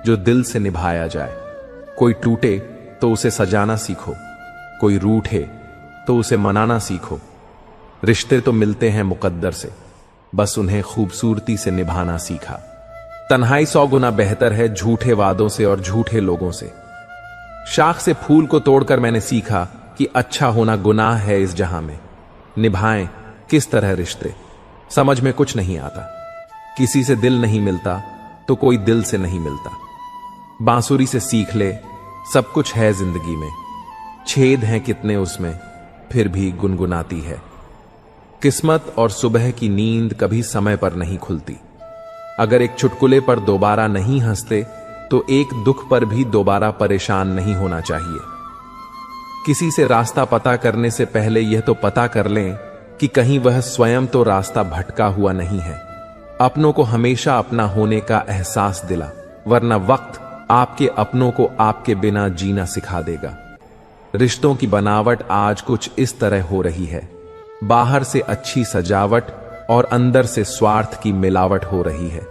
जो दिल से निभाया जाए। कोई टूटे तो उसे सजाना सीखो, कोई रूठे तो उसे मनाना सीखो। रिश्ते तो मिलते हैं मुकद्दर से, बस उन्हें खूबसूरती से निभाना सीखा। तन्हाई 100 गुना बेहतर है झूठे वादों से और झूठे लोगों से। शाख से फूल को तोड़कर मैंने सीखा कि अच्छा होना गुनाह है इस जहां में। निभाएं किस तरह रिश्ते, समझ में कुछ नहीं आता। किसी से दिल नहीं मिलता तो कोई दिल से नहीं मिलता। बांसुरी से सीख ले, सब कुछ है जिंदगी में। छेद हैं कितने उसमें, फिर भी गुनगुनाती है। किस्मत और सुबह की नींद कभी समय पर नहीं खुलती। अगर एक चुटकुले पर दोबारा नहीं हंसते तो एक दुख पर भी दोबारा परेशान नहीं होना चाहिए। किसी से रास्ता पता करने से पहले यह तो पता कर लें कि कहीं वह स्वयं तो रास्ता भटका हुआ नहीं है। अपनों को हमेशा अपना होने का एहसास दिला, वरना वक्त आपके अपनों को आपके बिना जीना सिखा देगा। रिश्तों की बनावट आज कुछ इस तरह हो रही है। बाहर से अच्छी सजावट और अंदर से स्वार्थ की मिलावट हो रही है।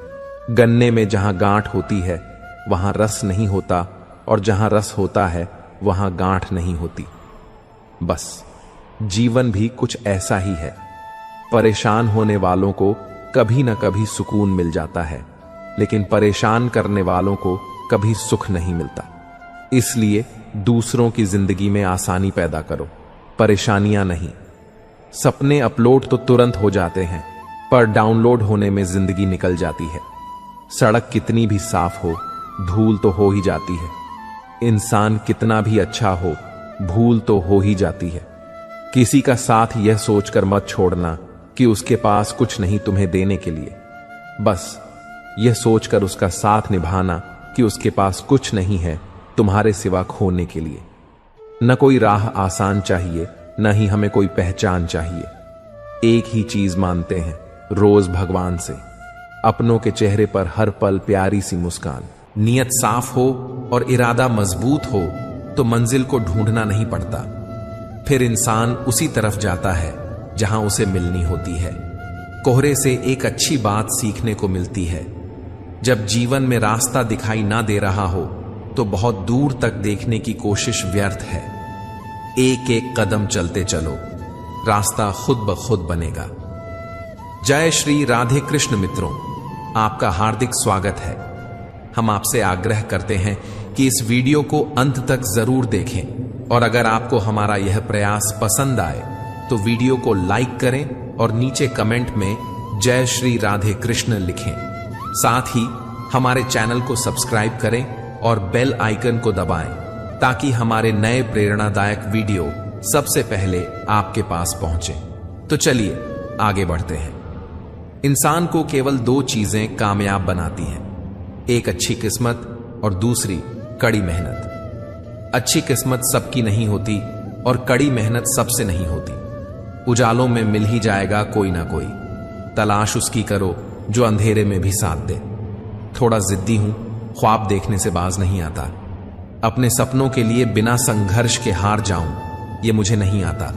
गन्ने में जहां गांठ होती है वहां रस नहीं होता, और जहां रस होता है वहां गांठ नहीं होती। बस जीवन भी कुछ ऐसा ही है। परेशान होने वालों को कभी ना कभी सुकून मिल जाता है, लेकिन परेशान करने वालों को कभी सुख नहीं मिलता। इसलिए दूसरों की जिंदगी में आसानी पैदा करो, परेशानियां नहीं। सपने अपलोड तो तुरंत हो जाते हैं, पर डाउनलोड होने में जिंदगी निकल जाती है। सड़क कितनी भी साफ हो, धूल तो हो ही जाती है। इंसान कितना भी अच्छा हो, भूल तो हो ही जाती है। किसी का साथ यह सोचकर मत छोड़ना कि उसके पास कुछ नहीं तुम्हें देने के लिए। बस यह सोचकर उसका साथ निभाना कि उसके पास कुछ नहीं है तुम्हारे सिवा खोने के लिए। न कोई राह आसान चाहिए, न ही हमें कोई पहचान चाहिए। एक ही चीज मानते हैं रोज भगवान से, अपनों के चेहरे पर हर पल प्यारी सी मुस्कान। नियत साफ हो और इरादा मजबूत हो तो मंजिल को ढूंढना नहीं पड़ता। फिर इंसान उसी तरफ जाता है जहां उसे मिलनी होती है। कोहरे से एक अच्छी बात सीखने को मिलती है। जब जीवन में रास्ता दिखाई ना दे रहा हो तो बहुत दूर तक देखने की कोशिश व्यर्थ है। एक एक कदम चलते चलो, रास्ता खुद ब खुद बनेगा। जय श्री राधे कृष्ण मित्रों, आपका हार्दिक स्वागत है। हम आपसे आग्रह करते हैं कि इस वीडियो को अंत तक जरूर देखें, और अगर आपको हमारा यह प्रयास पसंद आए तो वीडियो को लाइक करें और नीचे कमेंट में जय श्री राधे कृष्ण लिखें। साथ ही हमारे चैनल को सब्सक्राइब करें और बेल आइकन को दबाएं, ताकि हमारे नए प्रेरणादायक वीडियो सबसे पहले आपके पास पहुंचे। तो चलिए आगे बढ़ते हैं। इंसान को केवल दो चीजें कामयाब बनाती हैं, एक अच्छी किस्मत और दूसरी कड़ी मेहनत। अच्छी किस्मत सबकी नहीं होती और कड़ी मेहनत सबसे नहीं होती। उजालों में मिल ही जाएगा कोई ना कोई, तलाश उसकी करो जो अंधेरे में भी साथ दे। थोड़ा जिद्दी हूं, ख्वाब देखने से बाज नहीं आता। अपने सपनों के लिए बिना संघर्ष के हार जाऊं ये मुझे नहीं आता।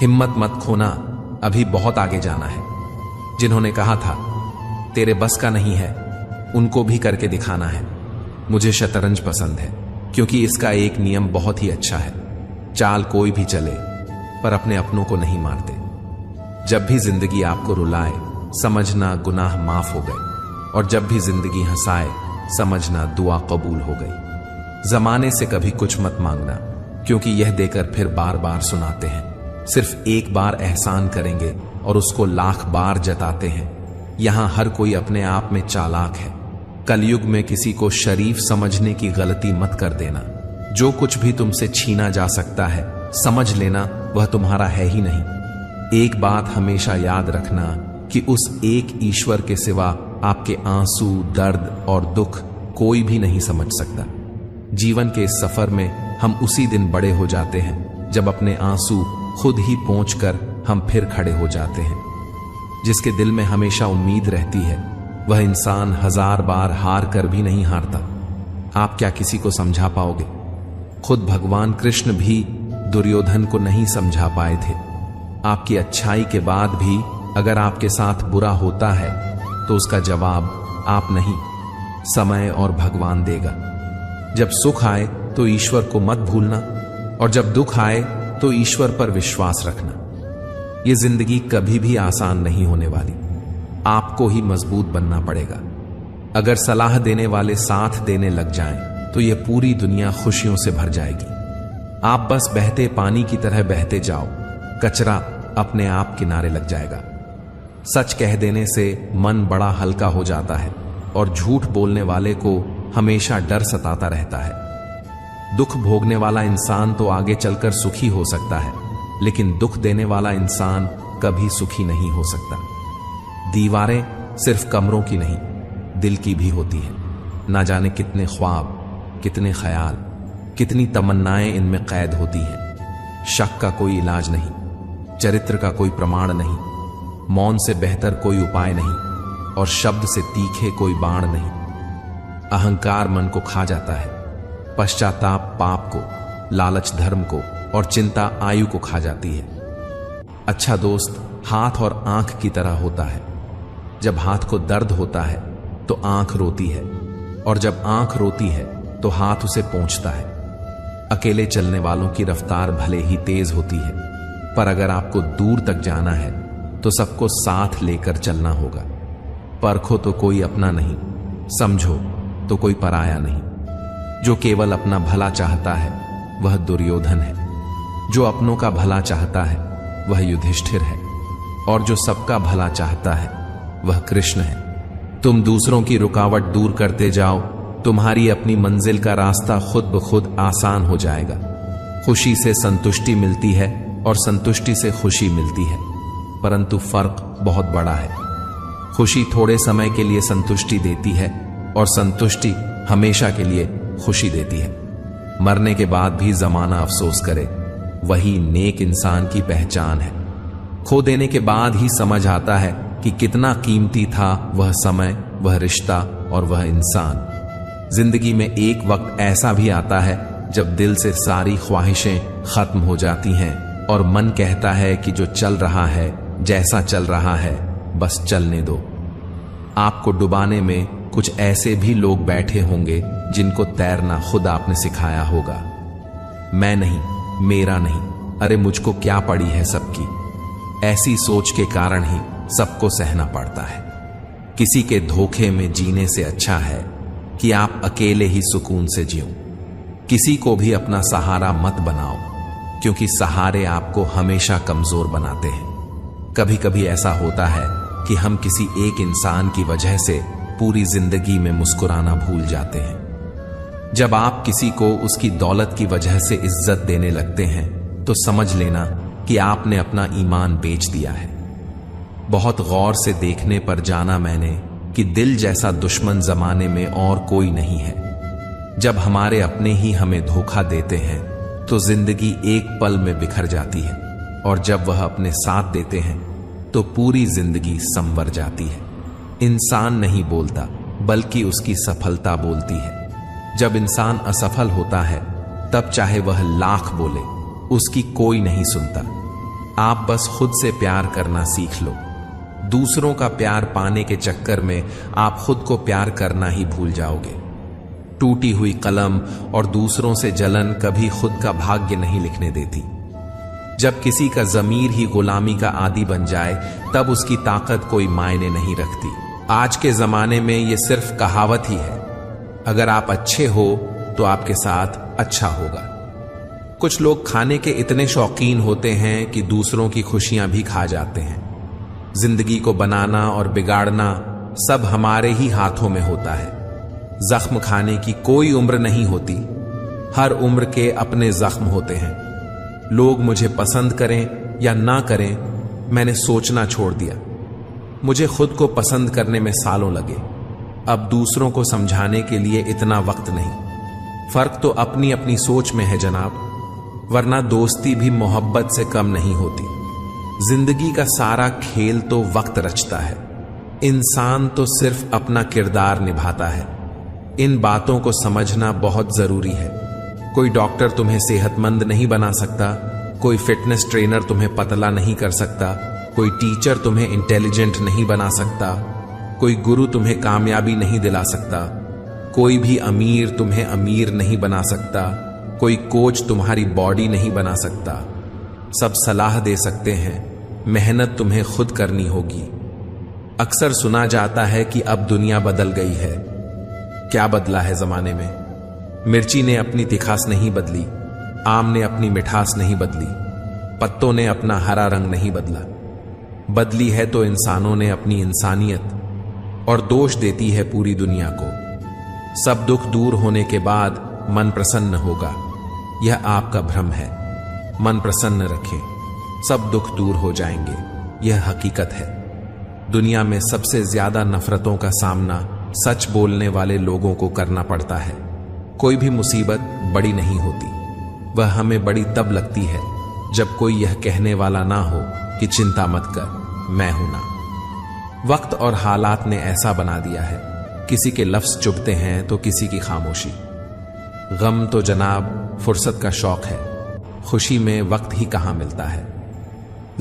हिम्मत मत खोना, अभी बहुत आगे जाना है। जिन्होंने कहा था तेरे बस का नहीं है, उनको भी करके दिखाना है। मुझे शतरंज पसंद है क्योंकि इसका एक नियम बहुत ही अच्छा है, चाल कोई भी चले पर अपने अपनों को नहीं मारते। जब भी जिंदगी आपको रुलाए समझना गुनाह माफ हो गए, और जब भी जिंदगी हंसाए समझना दुआ कबूल हो गई। जमाने से कभी कुछ मत मांगना, क्योंकि यह देकर फिर बार बार सुनाते हैं। सिर्फ एक बार एहसान करेंगे और उसको लाख बार जताते हैं। यहां हर कोई अपने आप में चालाक है। कलयुग में किसी को शरीफ समझने की गलती मत कर देना। जो कुछ भी तुमसे छीना जा सकता है समझ लेना वह तुम्हारा है ही नहीं। एक बात हमेशा याद रखना कि उस एक ईश्वर के सिवा आपके आंसू, दर्द और दुख कोई भी नहीं समझ सकता। जीवन के इस सफर में हम उसी दिन बड़े हो जाते हैं जब अपने आंसू खुद ही पोंछकर हम फिर खड़े हो जाते हैं। जिसके दिल में हमेशा उम्मीद रहती है वह इंसान 1000 बार हार कर भी नहीं हारता। आप क्या किसी को समझा पाओगे? खुद भगवान कृष्ण भी दुर्योधन को नहीं समझा पाए थे। आपकी अच्छाई के बाद भी अगर आपके साथ बुरा होता है तो उसका जवाब आप नहीं, समय और भगवान देगा। जब सुख आए तो ईश्वर को मत भूलना, और जब दुख आए तो ईश्वर पर विश्वास रखना। यह जिंदगी कभी भी आसान नहीं होने वाली, आपको ही मजबूत बनना पड़ेगा। अगर सलाह देने वाले साथ देने लग जाएं तो यह पूरी दुनिया खुशियों से भर जाएगी। आप बस बहते पानी की तरह बहते जाओ, कचरा अपने आप किनारे लग जाएगा। सच कह देने से मन बड़ा हल्का हो जाता है, और झूठ बोलने वाले को हमेशा डर सताता रहता है। दुख भोगने वाला इंसान तो आगे चलकर सुखी हो सकता है, लेकिन दुख देने वाला इंसान कभी सुखी नहीं हो सकता। दीवारें सिर्फ कमरों की नहीं, दिल की भी होती है। ना जाने कितने ख्वाब, कितने ख्याल, कितनी तमन्नाएं इनमें कैद होती हैं। शक का कोई इलाज नहीं, चरित्र का कोई प्रमाण नहीं, मौन से बेहतर कोई उपाय नहीं, और शब्द से तीखे कोई बाण नहीं। अहंकार मन को खा जाता है, पश्चाताप पाप को, लालच धर्म को और चिंता आयु को खा जाती है। अच्छा दोस्त हाथ और आंख की तरह होता है। जब हाथ को दर्द होता है तो आंख रोती है, और जब आंख रोती है तो हाथ उसे पोंछता है। अकेले चलने वालों की रफ्तार भले ही तेज होती है, पर अगर आपको दूर तक जाना है तो सबको साथ लेकर चलना होगा। परखो तो कोई अपना नहीं, समझो तो कोई पराया नहीं। जो केवल अपना भला चाहता है वह दुर्योधन है, जो अपनों का भला चाहता है वह युधिष्ठिर है, और जो सबका भला चाहता है वह कृष्ण है। तुम दूसरों की रुकावट दूर करते जाओ, तुम्हारी अपनी मंजिल का रास्ता खुद ब खुद आसान हो जाएगा। खुशी से संतुष्टि मिलती है और संतुष्टि से खुशी मिलती है, परंतु फर्क बहुत बड़ा है। खुशी थोड़े समय के लिए संतुष्टि देती है और संतुष्टि हमेशा के लिए खुशी देती है। मरने के बाद भी जमाना अफसोस करे, वही नेक इंसान की पहचान है। खो देने के बाद ही समझ आता है कि कितना कीमती था वह समय, वह रिश्ता और वह इंसान। जिंदगी में एक वक्त ऐसा भी आता है जब दिल से सारी ख्वाहिशें खत्म हो जाती हैं और मन कहता है कि जो चल रहा है, जैसा चल रहा है, बस चलने दो। आपको डुबाने में कुछ ऐसे भी लोग बैठे होंगे जिनको तैरना खुद आपने सिखाया होगा। मैं नहीं, मेरा नहीं, अरे मुझको क्या पड़ी है सबकी। ऐसी सोच के कारण ही सबको सहना पड़ता है। किसी के धोखे में जीने से अच्छा है कि आप अकेले ही सुकून से जियो। किसी को भी अपना सहारा मत बनाओ, क्योंकि सहारे आपको हमेशा कमजोर बनाते हैं। कभी कभी ऐसा होता है कि हम किसी एक इंसान की वजह से पूरी जिंदगी में मुस्कुराना भूल जाते हैं। जब आप किसी को उसकी दौलत की वजह से इज्जत देने लगते हैं तो समझ लेना कि आपने अपना ईमान बेच दिया है। बहुत गौर से देखने पर जाना मैंने कि दिल जैसा दुश्मन जमाने में और कोई नहीं है। जब हमारे अपने ही हमें धोखा देते हैं तो जिंदगी एक पल में बिखर जाती है, और जब वह अपने साथ देते हैं तो पूरी जिंदगी संवर जाती है। इंसान नहीं बोलता, बल्कि उसकी सफलता बोलती है। जब इंसान असफल होता है तब चाहे वह लाख बोले, उसकी कोई नहीं सुनता। आप बस खुद से प्यार करना सीख लो। दूसरों का प्यार पाने के चक्कर में आप खुद को प्यार करना ही भूल जाओगे। टूटी हुई कलम और दूसरों से जलन कभी खुद का भाग्य नहीं लिखने देती। जब किसी का ज़मीर ही गुलामी का आदी बन जाए तब उसकी ताकत कोई मायने नहीं रखती। आज के जमाने में यह सिर्फ कहावत ही है। अगर आप अच्छे हो तो आपके साथ अच्छा होगा। कुछ लोग खाने के इतने शौकीन होते हैं कि दूसरों की खुशियां भी खा जाते हैं। जिंदगी को बनाना और बिगाड़ना सब हमारे ही हाथों में होता है। जख्म खाने की कोई उम्र नहीं होती, हर उम्र के अपने जख्म होते हैं। लोग मुझे पसंद करें या ना करें, मैंने सोचना छोड़ दिया। मुझे खुद को पसंद करने में सालों लगे, अब दूसरों को समझाने के लिए इतना वक्त नहीं। फर्क तो अपनी अपनी सोच में है जनाब, वरना दोस्ती भी मोहब्बत से कम नहीं होती। जिंदगी का सारा खेल तो वक्त रचता है, इंसान तो सिर्फ अपना किरदार निभाता है। इन बातों को समझना बहुत जरूरी है। कोई डॉक्टर तुम्हें सेहतमंद नहीं बना सकता, कोई फिटनेस ट्रेनर तुम्हें पतला नहीं कर सकता, कोई टीचर तुम्हें इंटेलिजेंट नहीं बना सकता, कोई गुरु तुम्हें कामयाबी नहीं दिला सकता, कोई भी अमीर तुम्हें अमीर नहीं बना सकता, कोई कोच तुम्हारी बॉडी नहीं बना सकता। सब सलाह दे सकते हैं, मेहनत तुम्हें खुद करनी होगी। अक्सर सुना जाता है कि अब दुनिया बदल गई है। क्या बदला है जमाने में? मिर्ची ने अपनी तिखास नहीं बदली, आम ने अपनी मिठास नहीं बदली, पत्तों ने अपना हरा रंग नहीं बदला। बदली है तो इंसानों ने अपनी इंसानियत, और दोष देती है पूरी दुनिया को। सब दुख दूर होने के बाद मन प्रसन्न होगा, यह आपका भ्रम है। मन प्रसन्न रखें, सब दुख दूर हो जाएंगे, यह हकीकत है। दुनिया में सबसे ज्यादा नफरतों का सामना सच बोलने वाले लोगों को करना पड़ता है। कोई भी मुसीबत बड़ी नहीं होती, वह हमें बड़ी तब लगती है जब कोई यह कहने वाला ना हो कि चिंता मत कर, मैं हूं ना। वक्त और हालात ने ऐसा बना दिया है, किसी के लफ्ज चुभते हैं तो किसी की खामोशी। गम तो जनाब फुर्सत का शौक है, खुशी में वक्त ही कहां मिलता है।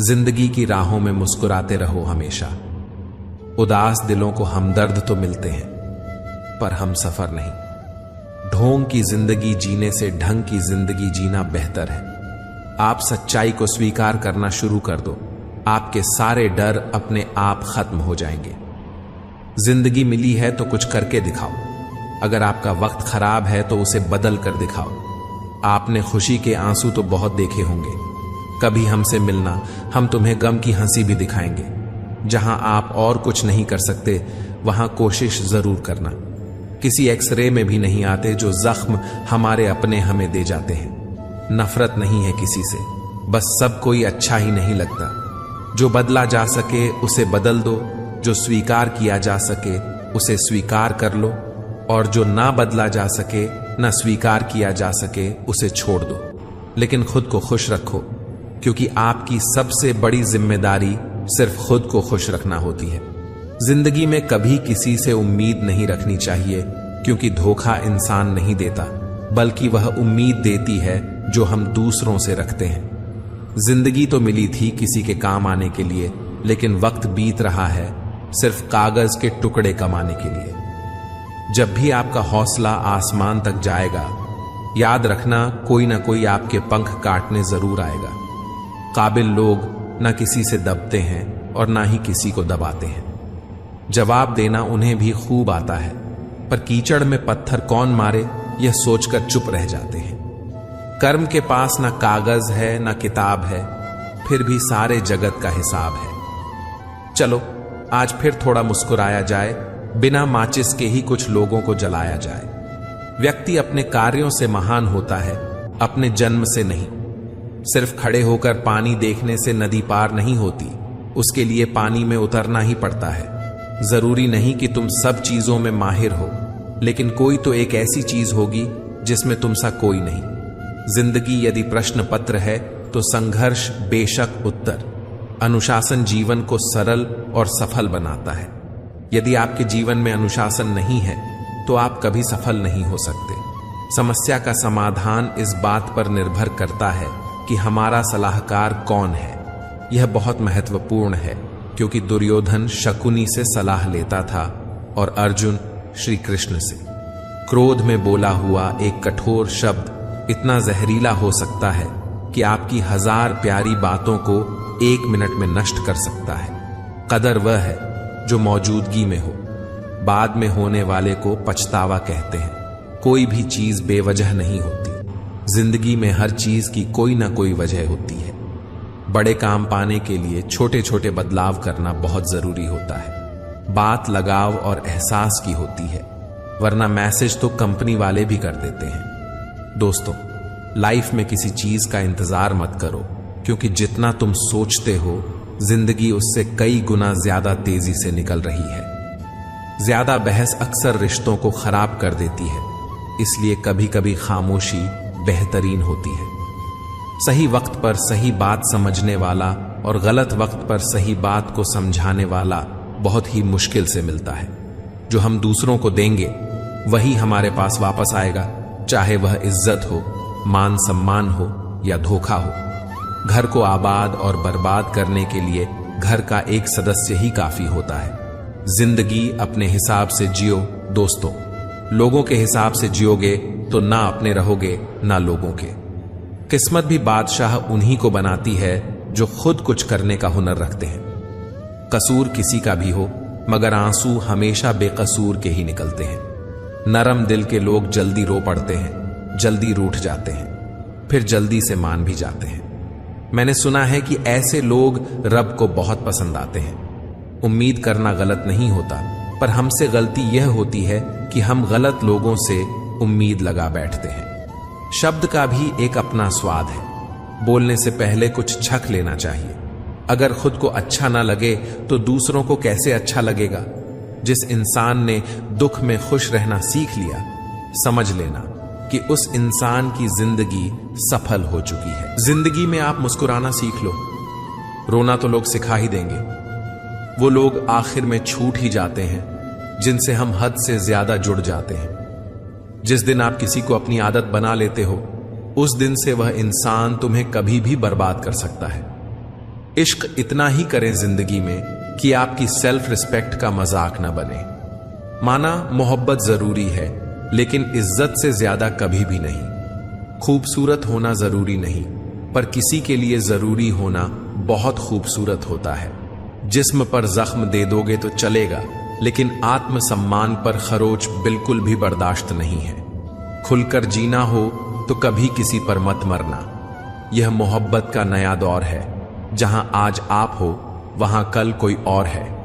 जिंदगी की राहों में मुस्कुराते रहो हमेशा। उदास दिलों को हमदर्द तो मिलते हैं, पर हम सफर नहीं। ढोंग की जिंदगी जीने से ढंग की जिंदगी जीना बेहतर है। आप सच्चाई को स्वीकार करना शुरू कर दो, आपके सारे डर अपने आप खत्म हो जाएंगे। जिंदगी मिली है तो कुछ करके दिखाओ। अगर आपका वक्त खराब है तो उसे बदल कर दिखाओ। आपने खुशी के आंसू तो बहुत देखे होंगे। कभी हमसे मिलना, हम तुम्हें गम की हंसी भी दिखाएंगे। जहां आप और कुछ नहीं कर सकते, वहां कोशिश जरूर करना। किसी एक्सरे में भी नहीं आते जो जख्म हमारे अपने हमें दे जाते हैं। नफरत नहीं है किसी से, बस सब कोई अच्छा ही नहीं लगता। जो बदला जा सके उसे बदल दो, जो स्वीकार किया जा सके उसे स्वीकार कर लो, और जो ना बदला जा सके, ना स्वीकार किया जा सके, उसे छोड़ दो। लेकिन खुद को खुश रखो, क्योंकि आपकी सबसे बड़ी जिम्मेदारी सिर्फ खुद को खुश रखना होती है। जिंदगी में कभी किसी से उम्मीद नहीं रखनी चाहिए, क्योंकि धोखा इंसान नहीं देता, बल्कि वह उम्मीद देती है जो हम दूसरों से रखते हैं। जिंदगी तो मिली थी किसी के काम आने के लिए, लेकिन वक्त बीत रहा है सिर्फ कागज के टुकड़े कमाने के लिए। जब भी आपका हौसला आसमान तक जाएगा, याद रखना कोई ना कोई आपके पंख काटने जरूर आएगा। काबिल लोग ना किसी से दबते हैं और ना ही किसी को दबाते हैं। जवाब देना उन्हें भी खूब आता है, पर कीचड़ में पत्थर कौन मारे यह सोचकर चुप रह जाते हैं। कर्म के पास ना कागज है ना किताब है, फिर भी सारे जगत का हिसाब है। चलो आज फिर थोड़ा मुस्कुराया जाए, बिना माचिस के ही कुछ लोगों को जलाया जाए। व्यक्ति अपने कार्यों से महान होता है, अपने जन्म से नहीं। सिर्फ खड़े होकर पानी देखने से नदी पार नहीं होती, उसके लिए पानी में उतरना ही पड़ता है। जरूरी नहीं कि तुम सब चीजों में माहिर हो, लेकिन कोई तो एक ऐसी चीज होगी जिसमें तुम सा कोई नहीं। जिंदगी यदि प्रश्न पत्र है तो संघर्ष बेशक उत्तर। अनुशासन जीवन को सरल और सफल बनाता है। यदि आपके जीवन में अनुशासन नहीं है तो आप कभी सफल नहीं हो सकते। समस्या का समाधान इस बात पर निर्भर करता है कि हमारा सलाहकार कौन है। यह बहुत महत्वपूर्ण है, क्योंकि दुर्योधन शकुनी से सलाह लेता था और अर्जुन श्री कृष्ण से। क्रोध में बोला हुआ एक कठोर शब्द इतना जहरीला हो सकता है कि आपकी 1000 प्यारी बातों को 1 मिनट में नष्ट कर सकता है। कदर वह है जो मौजूदगी में हो। बाद में होने वाले को पछतावा कहते हैं। कोई भी चीज बेवजह नहीं होती। जिंदगी में हर चीज की कोई ना कोई वजह होती है। बड़े काम पाने के लिए छोटे छोटे बदलाव करना बहुत जरूरी होता है। बात लगाव और एहसास की होती है, वरना मैसेज तो कंपनी वाले भी कर देते हैं। दोस्तों, लाइफ में किसी चीज का इंतजार मत करो, क्योंकि जितना तुम सोचते हो जिंदगी उससे कई गुना ज्यादा तेजी से निकल रही है। ज्यादा बहस अक्सर रिश्तों को खराब कर देती है, इसलिए कभी कभी खामोशी बेहतरीन होती है। सही वक्त पर सही बात समझने वाला और गलत वक्त पर सही बात को समझाने वाला बहुत ही मुश्किल से मिलता है। जो हम दूसरों को देंगे वही हमारे पास वापस आएगा, चाहे वह इज्जत हो, मान सम्मान हो या धोखा हो। घर को आबाद और बर्बाद करने के लिए घर का एक सदस्य ही काफी होता है। जिंदगी अपने हिसाब से जियो दोस्तों। लोगों के हिसाब से जियोगे तो ना अपने रहोगे ना लोगों के। किस्मत भी बादशाह उन्हीं को बनाती है जो खुद कुछ करने का हुनर रखते हैं। कसूर किसी का भी हो, मगर आंसू हमेशा बेकसूर के ही निकलते हैं। नरम दिल के लोग जल्दी रो पड़ते हैं, जल्दी रूठ जाते हैं, फिर जल्दी से मान भी जाते हैं। मैंने सुना है कि ऐसे लोग रब को बहुत पसंद आते हैं। उम्मीद करना गलत नहीं होता, पर हमसे गलती यह होती है कि हम गलत लोगों से उम्मीद लगा बैठते हैं। शब्द का भी एक अपना स्वाद है। बोलने से पहले कुछ छक लेना चाहिए। अगर खुद को अच्छा ना लगे तो दूसरों को कैसे अच्छा लगेगा। जिस इंसान ने दुख में खुश रहना सीख लिया, समझ लेना कि उस इंसान की जिंदगी सफल हो चुकी है। जिंदगी में आप मुस्कुराना सीख लो, रोना तो लोग सिखा ही देंगे। वो लोग आखिर में छूट ही जाते हैं जिनसे हम हद से ज्यादा जुड़ जाते हैं। जिस दिन आप किसी को अपनी आदत बना लेते हो, उस दिन से वह इंसान तुम्हें कभी भी बर्बाद कर सकता है। इश्क इतना ही करें जिंदगी में कि आपकी सेल्फ रिस्पेक्ट का मजाक न बने। माना मोहब्बत जरूरी है, लेकिन इज्जत से ज्यादा कभी भी नहीं। खूबसूरत होना जरूरी नहीं, पर किसी के लिए जरूरी होना बहुत खूबसूरत होता है। जिस्म पर जख्म दे दोगे तो चलेगा, लेकिन आत्मसम्मान पर खरोच बिल्कुल भी बर्दाश्त नहीं है। खुलकर जीना हो तो कभी किसी पर मत मरना। यह मोहब्बत का नया दौर है। जहां आज आप हो, वहां कल कोई और है।